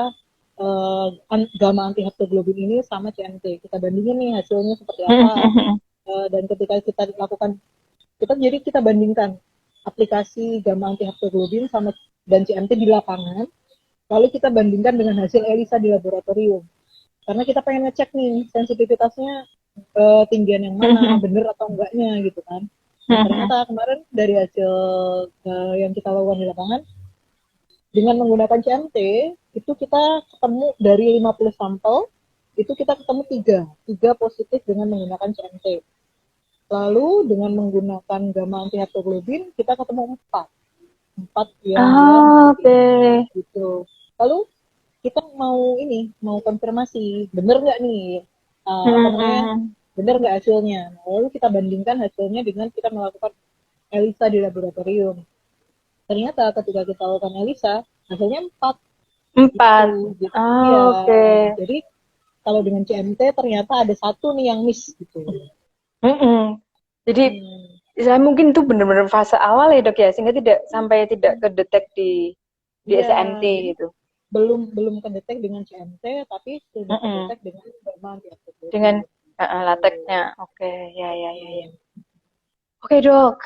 gamma antihaptoglobin ini sama CMT. Kita bandingin nih hasilnya seperti apa. Mm-mm. Dan ketika kita lakukan kita bandingkan aplikasi gamma antihaptoglobin sama dan CMT di lapangan, lalu kita bandingkan dengan hasil ELISA di laboratorium. Karena kita pengen ngecek nih sensitivitasnya tinggian yang mana, bener atau enggaknya gitu kan. Nah ternyata kemarin dari hasil yang kita lakukan di lapangan, dengan menggunakan CMT, itu kita ketemu dari 50 sampel, itu kita ketemu 3 positif dengan menggunakan CMT. Lalu dengan menggunakan gamma antihaptoglobin, kita ketemu 4 yang dia negatif. Oke. Gitu. Lalu kita mau konfirmasi, bener nggak nih, apa namanya, Mm-mm. bener nggak hasilnya. Lalu kita bandingkan hasilnya dengan kita melakukan ELISA di laboratorium. Ternyata ketika kita lakukan ELISA, hasilnya 4 Empat. gitu. Iya, Oke. jadi kalau dengan CMT ternyata ada 1 nih yang miss gitu. Mm-mm. Jadi saya mungkin itu benar-benar fase awal ya, Dok ya, sehingga tidak kedetek di Iya, SMT jadi gitu. belum belum kedetek dengan CMT, tapi sudah Mm-mm. kedetek dengan gamma Dengan antihaptoglobin. lateksnya. Oke, ya, ya, ya, ya. Oke, Dok.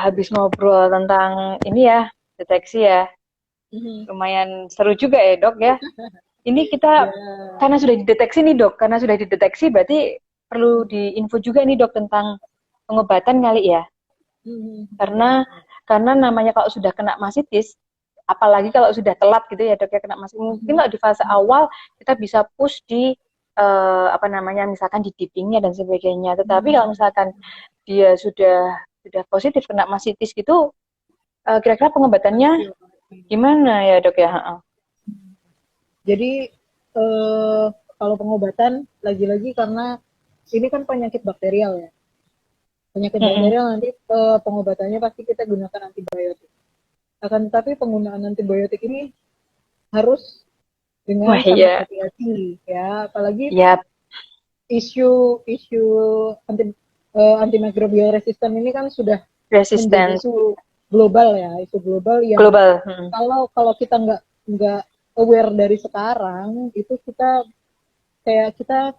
Habis ngobrol tentang ini ya, deteksi ya. Mhm. Lumayan seru juga ya, Dok ya. Ini kita Ya, karena sudah dideteksi nih, Dok. Karena sudah dideteksi berarti perlu diinfo juga nih, Dok, tentang pengobatan kali ya. Karena namanya kalau sudah kena masitis, apalagi kalau sudah telat gitu ya, Dok ya, kena masitis. Mungkin kalau di fase awal kita bisa push di apa namanya, misalkan di dippingnya dan sebagainya. Tetapi kalau misalkan dia sudah positif kena masitis gitu, kira-kira pengobatannya gimana ya, Dok ya? jadi kalau pengobatan lagi-lagi karena ini kan penyakit bakterial ya. Penyakit Mm-mm. bakterial nanti pengobatannya pasti kita gunakan antibiotik. Akan tetapi penggunaan antibiotik ini harus Wah, dengan sangat iya. hati-hati ya, apalagi Ya, isu antimikrobial resisten ini kan sudah menjadi resisten isu global ya, isu global yang global. kalau kita nggak aware dari sekarang, itu kita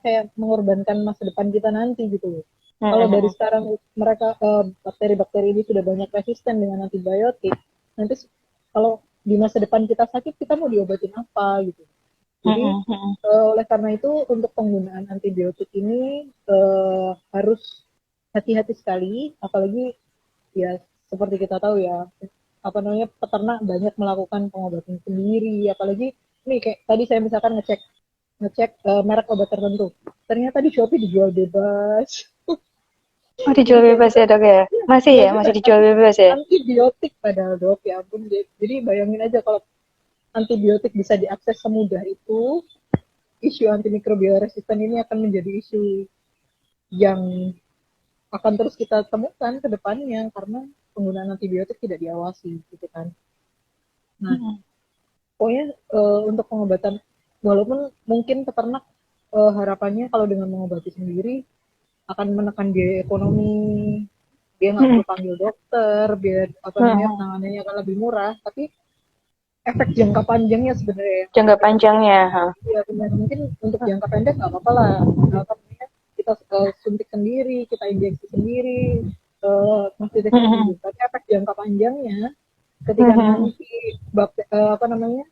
kayak mengorbankan masa depan kita nanti gitu. Kalau dari Mm-mm. sekarang mereka bakteri-bakteri ini sudah banyak resisten dengan antibiotik, nanti kalau di masa depan kita sakit, kita mau diobatin apa gitu. Jadi Mm-mm. oleh karena itu untuk penggunaan antibiotik ini harus hati-hati sekali, apalagi ya seperti kita tahu ya, apa namanya, peternak banyak melakukan pengobatan sendiri, apalagi nih kayak tadi saya misalkan ngecek ngecek merek obat tertentu, ternyata di Shopee dijual bebas. Oh, Jadi dijual kayak bebas kita, ya, Dok ya? Masih ya ya, masih bebas, dijual bebas ya? antibiotik padahal, Dok, ya ampun. Jadi bayangin aja kalau antibiotik bisa diakses semudah itu, isu antimikrobial resisten ini akan menjadi isu yang akan terus kita temukan ke depannya karena penggunaan antibiotik tidak diawasi gitu kan. Nah, Mm-mm. pokoknya untuk pengobatan, walaupun mungkin peternak harapannya kalau dengan mengobati sendiri akan menekan biaya ekonomi, dia nggak perlu panggil dokter, biar apa namanya Mm-mm. penanganannya akan lebih murah, tapi efek jangka panjangnya sebenarnya yang Jangka kita panjangnya. pikirkan. Ya benar, mungkin untuk jangka pendek nggak apa-apa lah, apa namanya, kita suntik sendiri, kita injeksi sendiri, maksudnya Mm-mm. sembuh. Tapi efek jangka panjangnya ketika Mm-mm. nanti apa namanya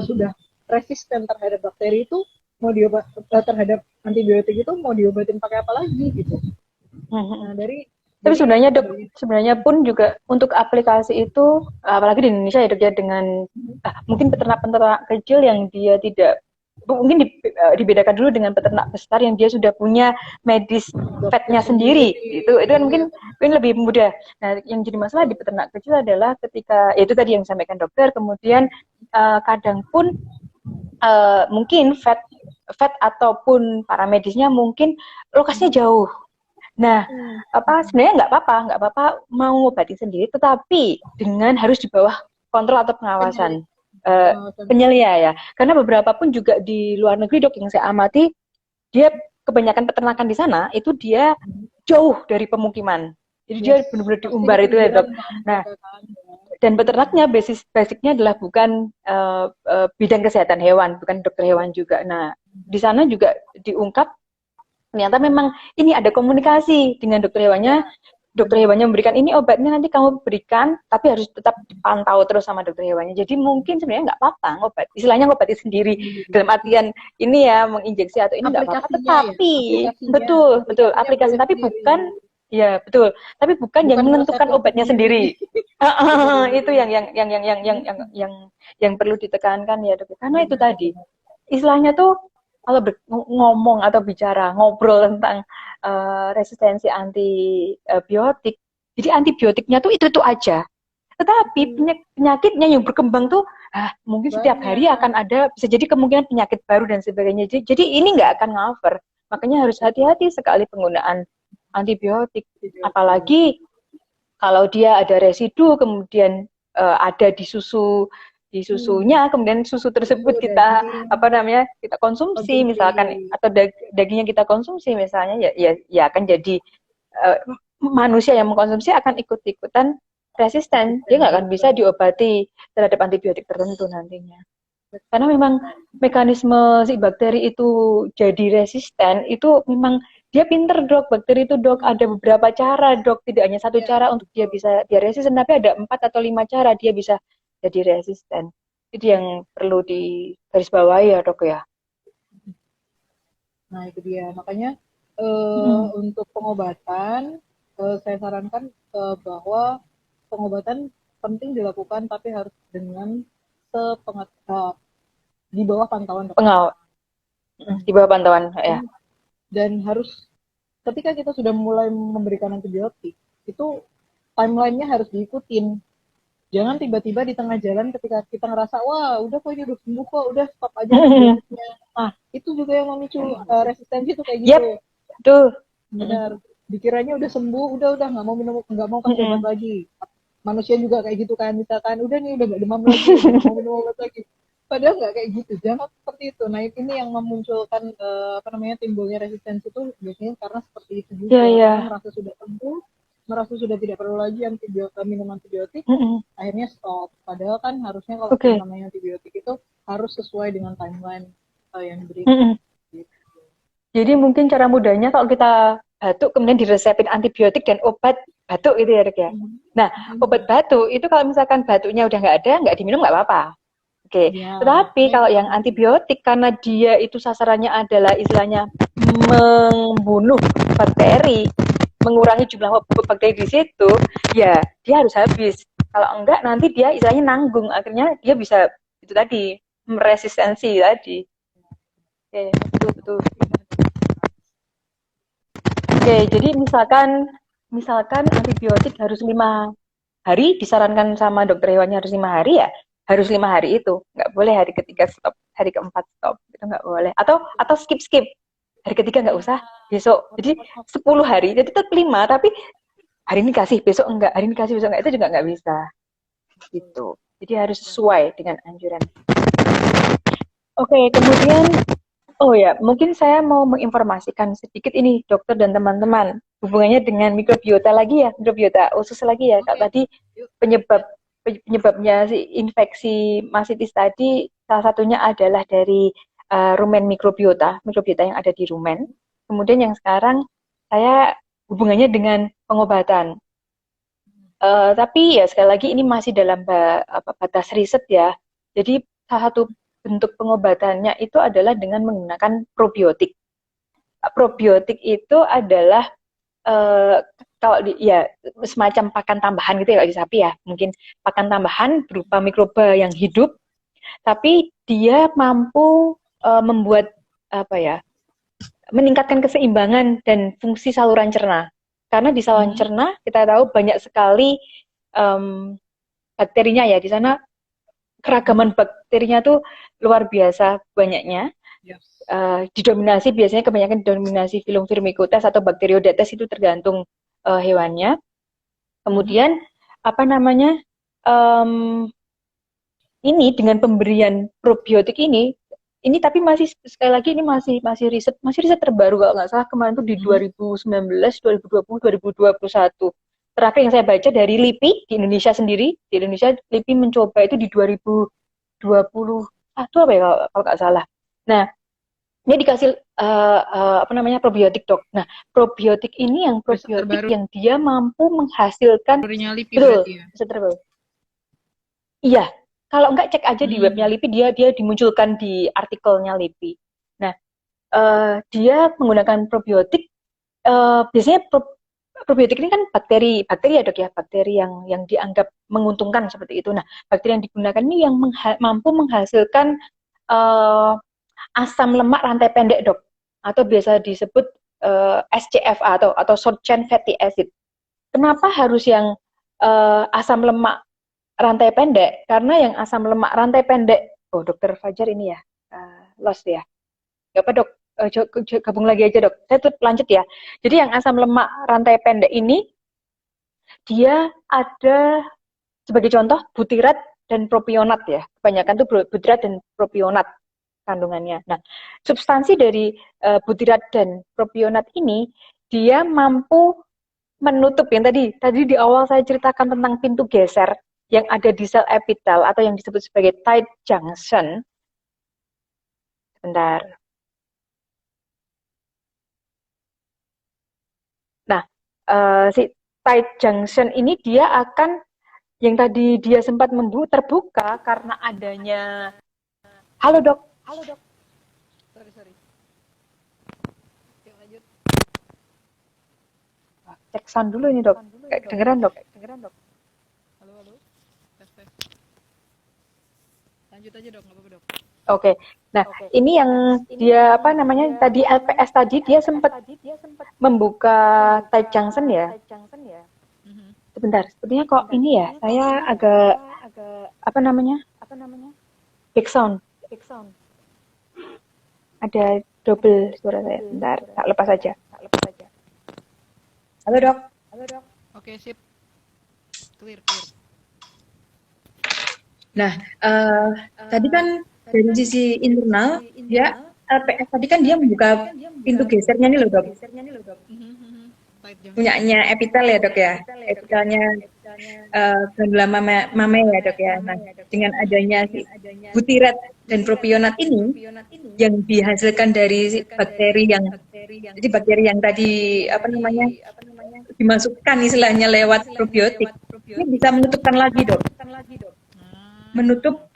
sudah resisten terhadap bakteri itu, mau diobat terhadap antibiotik itu, mau diobatin pakai apa lagi gitu. Mm-mm. Nah dari Tapi jadi sebenarnya, Dok, dari sebenarnya pun juga untuk aplikasi itu, apalagi di Indonesia ya, Dok ya, dengan mungkin peternak-peternak kecil yang dia tidak mungkin dibedakan dulu dengan peternak besar yang dia sudah punya medis fatnya sendiri. Itu kan mungkin lebih mudah. Nah, yang jadi masalah di peternak kecil adalah ketika itu tadi yang disampaikan dokter, kemudian kadang pun mungkin vet ataupun para medisnya mungkin lokasinya jauh. Nah, sebenarnya nggak apa-apa mau ngobati sendiri, tetapi dengan harus di bawah kontrol atau pengawasan penyelia ya. Karena beberapa pun juga di luar negeri dok yang saya amati, dia kebanyakan peternakan di sana itu dia jauh dari pemukiman. Jadi dia benar-benar diumbar itu ya dok. Nah, dan peternaknya basicnya adalah bukan bidang kesehatan hewan, bukan dokter hewan juga. Nah, di sana juga diungkap ternyata memang ini ada komunikasi dengan dokter hewannya. Dokter hewannya memberikan ini obatnya nanti kamu berikan, tapi harus tetap dipantau terus sama dokter hewannya. Jadi mungkin sebenarnya nggak apa-apa ngobat, istilahnya ngobati sendiri dalam artian ini ya menginjeksi atau ini nggak apa-apa. Tetapi betul aplikasi, tapi bukan ya betul, tapi bukan yang menentukan obatnya sendiri. Itu yang perlu ditekankan ya dok. Karena itu tadi istilahnya tuh kalau ngomong atau bicara ngobrol tentang resistensi antibiotik, jadi antibiotiknya tuh itu aja. Tetapi penyakitnya yang berkembang tuh mungkin setiap hari akan ada, bisa jadi kemungkinan penyakit baru dan sebagainya. Jadi ini nggak akan cover. Makanya harus hati-hati sekali penggunaan antibiotik. Apalagi kalau dia ada residu, kemudian ada di susunya, kemudian susu tersebut kita kita konsumsi misalkan, atau dagingnya kita konsumsi misalnya, ya akan jadi manusia yang mengkonsumsi akan ikut-ikutan resisten. Dia nggak akan bisa diobati terhadap antibiotik tertentu nantinya. Karena memang mekanisme si bakteri itu jadi resisten itu memang dia pinter dok, bakteri itu dok, ada beberapa cara dok, tidak hanya satu cara untuk dia resisten, tapi ada 4 atau 5 cara dia bisa jadi resisten. Itu yang perlu digarisbawahi ya dok ya. Nah itu dia, makanya untuk pengobatan saya sarankan bahwa pengobatan penting dilakukan, tapi harus dengan di bawah pantauan dokter. Di bawah pantauan ya. Dan harus ketika kita sudah mulai memberikan antibiotik, itu timeline-nya harus diikutin. Jangan tiba-tiba di tengah jalan ketika kita ngerasa, wah udah kok ini udah sembuh kok, udah stop aja antibiotiknya. Nah, itu juga yang memicu resistensi tuh kayak gitu. Yep, tuh. Benar. Dikiranya udah sembuh, udah nggak mau kasih obat lagi. Manusia juga kayak gitu kan, misalkan udah nih udah nggak demam lagi, nggak mau minum obat lagi. Padahal nggak kayak gitu, jangan seperti itu. Nah ini yang memunculkan timbulnya resistensi itu biasanya karena seperti itu juga. Merasa sudah sembuh, merasa sudah tidak perlu lagi minum antibiotik, akhirnya stop. Padahal kan harusnya kalau namanya antibiotik itu harus sesuai dengan timeline yang diberikan. Gitu. Jadi mungkin cara mudahnya kalau kita batuk kemudian diresepin antibiotik dan obat batuk gitu ya dok ya. Nah obat batuk itu kalau misalkan batuknya udah nggak ada, nggak diminum nggak apa-apa. Tetapi kalau yang antibiotik, karena dia itu sasarannya adalah istilahnya membunuh bakteri, mengurangi jumlah bakteri di situ, ya dia harus habis. Kalau enggak nanti dia istilahnya nanggung, akhirnya dia bisa itu tadi meresistensi tadi. Betul. Jadi misalkan antibiotik harus 5 hari, disarankan sama dokter hewannya harus 5 hari ya. Harus 5 hari itu, nggak boleh hari ketiga stop, hari keempat stop, itu nggak boleh. Atau skip, hari ketiga nggak usah, besok. Jadi 10 hari, jadi tetap 5, tapi hari ini kasih, besok enggak, hari ini kasih, besok enggak, itu juga nggak bisa. Gitu. Jadi harus sesuai dengan anjuran. Kemudian, mungkin saya mau menginformasikan sedikit ini dokter dan teman-teman, hubungannya dengan mikrobiota lagi ya, mikrobiota usus lagi ya. Kalau tadi penyebabnya si infeksi mastitis tadi salah satunya adalah dari rumen mikrobiota yang ada di rumen. Kemudian yang sekarang saya hubungannya dengan pengobatan. Tapi ya sekali lagi ini masih dalam batas riset ya. Jadi salah satu bentuk pengobatannya itu adalah dengan menggunakan probiotik. Probiotik itu adalah semacam pakan tambahan gitu ya kalau di sapi ya, mungkin pakan tambahan berupa mikroba yang hidup, tapi dia mampu membuat apa ya, meningkatkan keseimbangan dan fungsi saluran cerna. Karena di saluran cerna kita tahu banyak sekali bakterinya ya, di sana keragaman bakterinya tuh luar biasa banyaknya. Yes. Didominasi biasanya kebanyakan didominasi Phylum Firmicutes atau Bacteroidetes, itu tergantung hewannya. Kemudian apa namanya, ini dengan pemberian probiotik ini tapi masih sekali lagi ini masih riset terbaru, kalau nggak salah kemarin tuh di 2019, 2020, 2021. Terakhir yang saya baca dari LIPI di Indonesia sendiri, di Indonesia LIPI mencoba itu di 2021 apa ya kalau nggak salah. Nah, ini dikasih apa namanya, probiotik, Dok. Nah, probiotik ini yang probiotik yang dia mampu menghasilkan, betul, riset terbaru. Iya, kalau enggak cek aja di webnya LIPI, dia dimunculkan di artikelnya LIPI. Nah, dia menggunakan probiotik, biasanya probiotik ini kan bakteri ya, Dok ya, bakteri yang dianggap menguntungkan seperti itu. Nah, bakteri yang digunakan ini yang mampu menghasilkan asam lemak rantai pendek, Dok, atau biasa disebut SCFA atau short chain fatty acid. Kenapa harus yang asam lemak rantai pendek? Karena yang asam lemak rantai pendek, Dokter Fajar ini ya, lost ya. Gak apa, Dok, gabung lagi aja, Dok. Saya tuh lanjut ya. Jadi yang asam lemak rantai pendek ini, dia ada sebagai contoh butirat dan propionat ya. Kebanyakan tuh butirat dan propionat kandungannya. Nah, substansi dari butirat dan propionat ini, dia mampu menutup yang tadi di awal saya ceritakan tentang pintu geser yang ada di sel epitel atau yang disebut sebagai tight junction. Bentar. Nah, si tight junction ini dia akan, yang tadi dia sempat terbuka karena adanya, halo dok. Sorry. Yuk, lanjut. Cek sound dulu ini, Dok. Dengeran, Dok. Halo. Tes. Lanjut aja, Dok, nggak apa-apa, Dok. Oke. Nah, ini yang dia apa namanya tadi, LPS tadi dia sempat membuka tight junction ya. Sebentar, sepertinya kok ini ya, saya agak apa namanya? Back sound. Ada double suara saya. Bentar, tak lepas aja. Halo, Dok. Oke, sip. Clear. Nah, tadi kan dari sisi internal, ya LPS tadi kan dia membuka pintu gesernya nih loh, Dok. Punyanya epitel ya, Dok ya. Epitelnya granula mame ya, Dok ya. Nah, dengan adanya butirat dan propionat ini yang dihasilkan dari bakteri yang tadi apa namanya dimasukkan istilahnya lewat probiotik, ini bisa menutupkan lagi, Dok. Menutup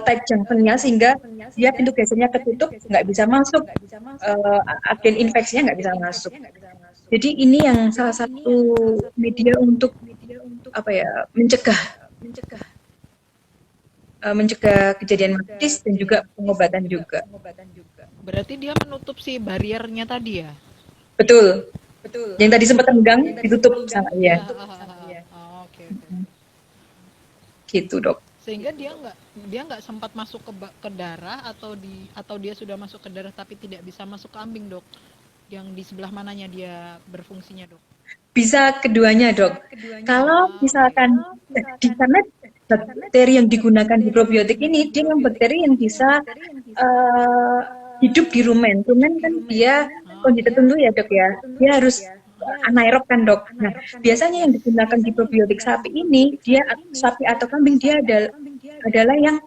tight junction-nya sehingga dia pintu gesernya ketutup, nggak bisa masuk, agen infeksinya nggak bisa masuk. Jadi ini yang salah satu media untuk apa ya, mencegah kejadian medis dan juga pengobatan juga. Berarti dia menutup si bariernya tadi ya? Betul. Yang tadi sempat tenggang ditutup sama dia. Oke. Gitu, Dok. Sehingga dia nggak sempat masuk ke darah, atau dia sudah masuk ke darah tapi tidak bisa masuk ke ambing, Dok. Yang di sebelah mananya dia berfungsinya, Dok? Bisa keduanya, Dok. Kalau misalkan di sana bakteri yang digunakan di probiotik ini, dia yang bakteri yang bisa hidup di rumen. Rumen kan dia kondisi tertentu ya, Dok ya. Dia harus anaerob kan, Dok. Nah, biasanya yang digunakan di probiotik sapi ini, sapi atau kambing, dia adalah yang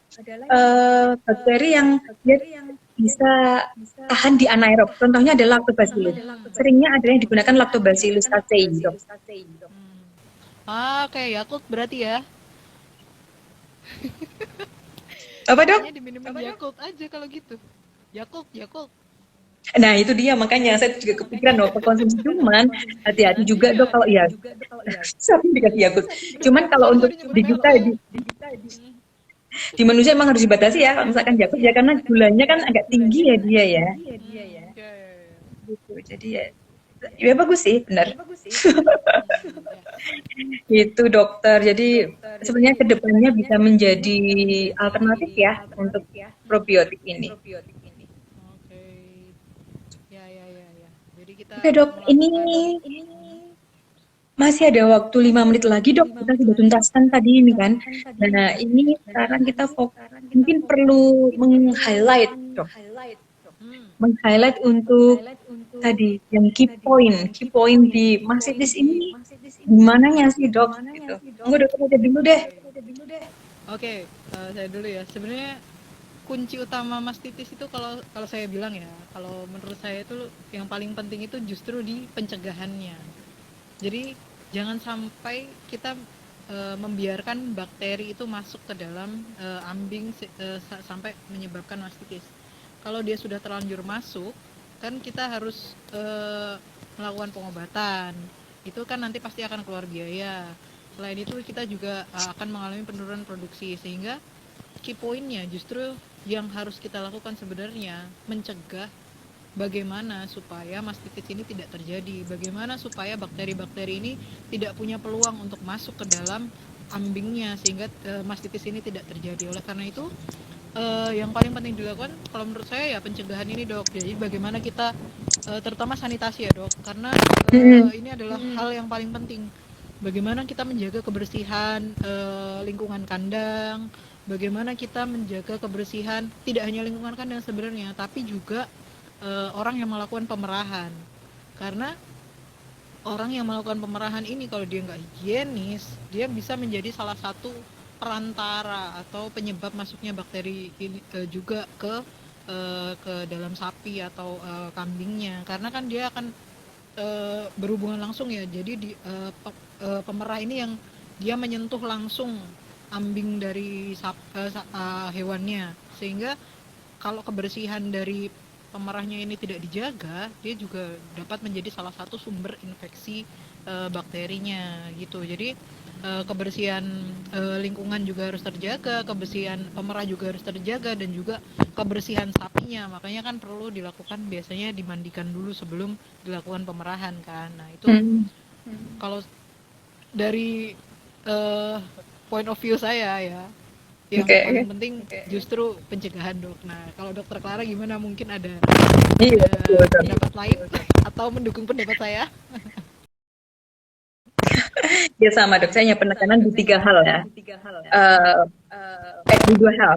bakteri yang dia bisa tahan di anaerob. Contohnya adalah lactobacillus. Seringnya ada yang digunakan lactobacillus casei, Dok. Kayak Yakult berarti ya? Apa, Dok? Diminumin Yakult aja kalau gitu. Yakult. Nah, itu dia, makanya saya juga kepikiran konsumsi, cuman hati-hati juga, Dok, kalau ya sapi dikasih Yakult. Cuman kalau untuk di kita Di manusia emang harus dibatasi ya kalau misalkan jatuh ya, karena gulanya kan agak tinggi ya dia ya. Ya, ya, ya. Gitu. Jadi ya bagus sih, benar. Itu dokter. Jadi sebenarnya kedepannya bisa menjadi alternatif ya untuk probiotik ini. Oke. Ya, ya, ya, ya. Jadi kita Oke dok, ini melakukan masih ada waktu 5 menit lagi dok. Kita sudah tuntaskan tadi ini kan. Nah ini sekarang kita mungkin perlu meng-highlight dok. Meng-highlight untuk tadi yang key point di mastitis ini gimana sih dok? Gitu. Tunggu dokter aja dulu deh. Oke, saya dulu ya. Sebenarnya kunci utama mastitis itu kalau kalau saya bilang ya, kalau menurut saya itu yang paling penting itu justru di pencegahannya. Jadi jangan sampai kita membiarkan bakteri itu masuk ke dalam ambing sampai menyebabkan mastitis. Kalau dia sudah terlanjur masuk, kan kita harus melakukan pengobatan. Itu kan nanti pasti akan keluar biaya. Selain itu kita juga akan mengalami penurunan produksi, sehingga key point-nya justru yang harus kita lakukan sebenarnya mencegah bagaimana supaya mastitis ini tidak terjadi, bagaimana supaya bakteri-bakteri ini tidak punya peluang untuk masuk ke dalam ambingnya sehingga mastitis ini tidak terjadi. Oleh karena itu yang paling penting dilakukan kalau menurut saya ya pencegahan ini dok. Jadi bagaimana kita terutama sanitasi ya dok, karena ini adalah hal yang paling penting. Bagaimana kita menjaga kebersihan lingkungan kandang, bagaimana kita menjaga kebersihan tidak hanya lingkungan kandang sebenarnya, tapi juga orang yang melakukan pemerahan. Karena orang yang melakukan pemerahan ini kalau dia nggak higienis, dia bisa menjadi salah satu perantara atau penyebab masuknya bakteri ini juga ke dalam sapi atau kambingnya. Karena kan dia akan berhubungan langsung ya. Jadi pemerah ini yang dia menyentuh langsung ambing dari hewannya, sehingga kalau kebersihan dari pemerahnya ini tidak dijaga, dia juga dapat menjadi salah satu sumber infeksi bakterinya gitu. Jadi kebersihan lingkungan juga harus terjaga, kebersihan pemerah juga harus terjaga, dan juga kebersihan sapinya. Makanya kan perlu dilakukan biasanya dimandikan dulu sebelum dilakukan pemerahan kan. Nah itu kalau dari point of view saya ya, yang paling penting justru pencegahan dok. Nah kalau dokter Clara gimana, mungkin ada pendapat lain atau mendukung pendapat saya? Ya sama dok, saya hanya penekanan di 3 hal ya. Di 2 hal.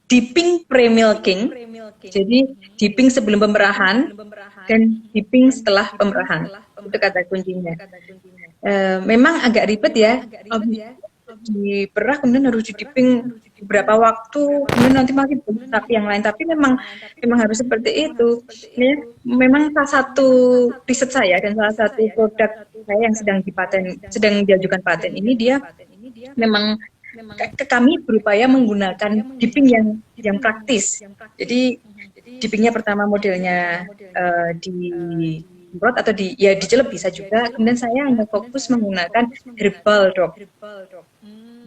Dipping pre-milking, jadi dipping sebelum pemerahan dan dipping setelah pemerahan. Itu kata kuncinya. Memang agak ribet ya, diperah kemudian harus di dipping beberapa waktu, kemudian nanti masih sapi yang lain. Tapi memang harus seperti itu. Ya, memang salah satu riset saya dan salah satu produk saya yang sedang diajukan paten ini, dia memang kami berupaya menggunakan dipping yang praktis. Jadi dippingnya pertama modelnya disemprot atau dicelup bisa juga. Kemudian saya hanya fokus menggunakan herbal dok.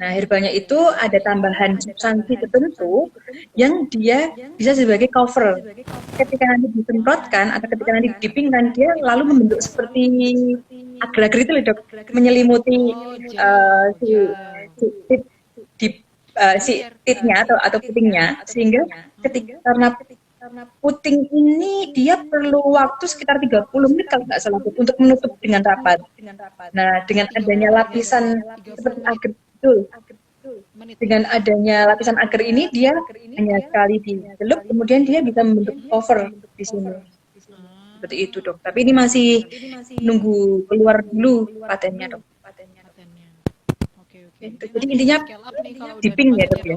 Nah herbalnya itu ada tambahan substansi tertentu yang dia bisa sebagai cover. Ketika nanti disemprotkan atau ketika nanti dippingkan, dia lalu membentuk seperti agar-agar itu loh dok, menyelimuti si titnya atau putingnya, sehingga karena puting ini dia perlu waktu sekitar 30 menit kalau nggak salah untuk menutup dengan rapat. Nah dengan adanya lapisan seperti agar itu, dengan adanya lapisan agar ini, dia hanya sekali dicelup kemudian dia bisa membentuk cover di sini. Seperti itu dok. Tapi ini masih nunggu keluar dulu patennya dok. Jadi intinya dipping ya dok ya.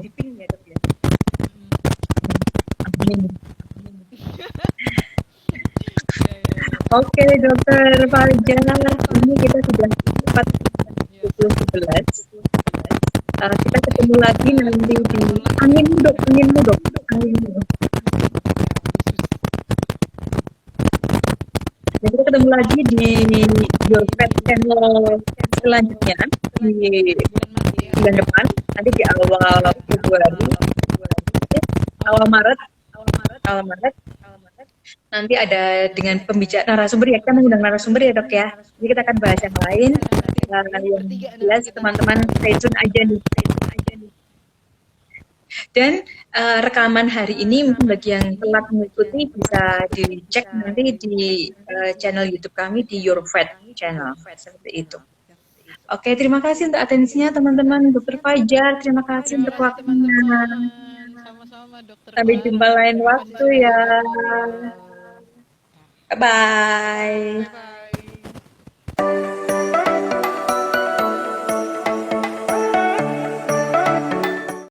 Oke dokter Farja, ini kita sudah 4:11. Kita ketemu lagi nanti di anginmu dok. Dan kita ketemu lagi di Your Pet Channel selanjutnya di bulan depan, nanti di awal Februari, awal Maret, awal Maret, nanti ada dengan pembicara narasumber ya, kita mengundang narasumber ya dok ya. Jadi kita akan bahas yang lain. Yang jelas teman-teman stay tune aja nih. Dan rekaman hari ini mungkin bagi yang telat mengikuti bisa dicek nanti di channel YouTube kami di Your Vet channel seperti itu. Oke, terima kasih untuk atensinya teman-teman. Dokter Fajar, terima kasih untuk waktunya. Sama-sama dokter. Sampai jumpa lain waktu ya. Bye-bye.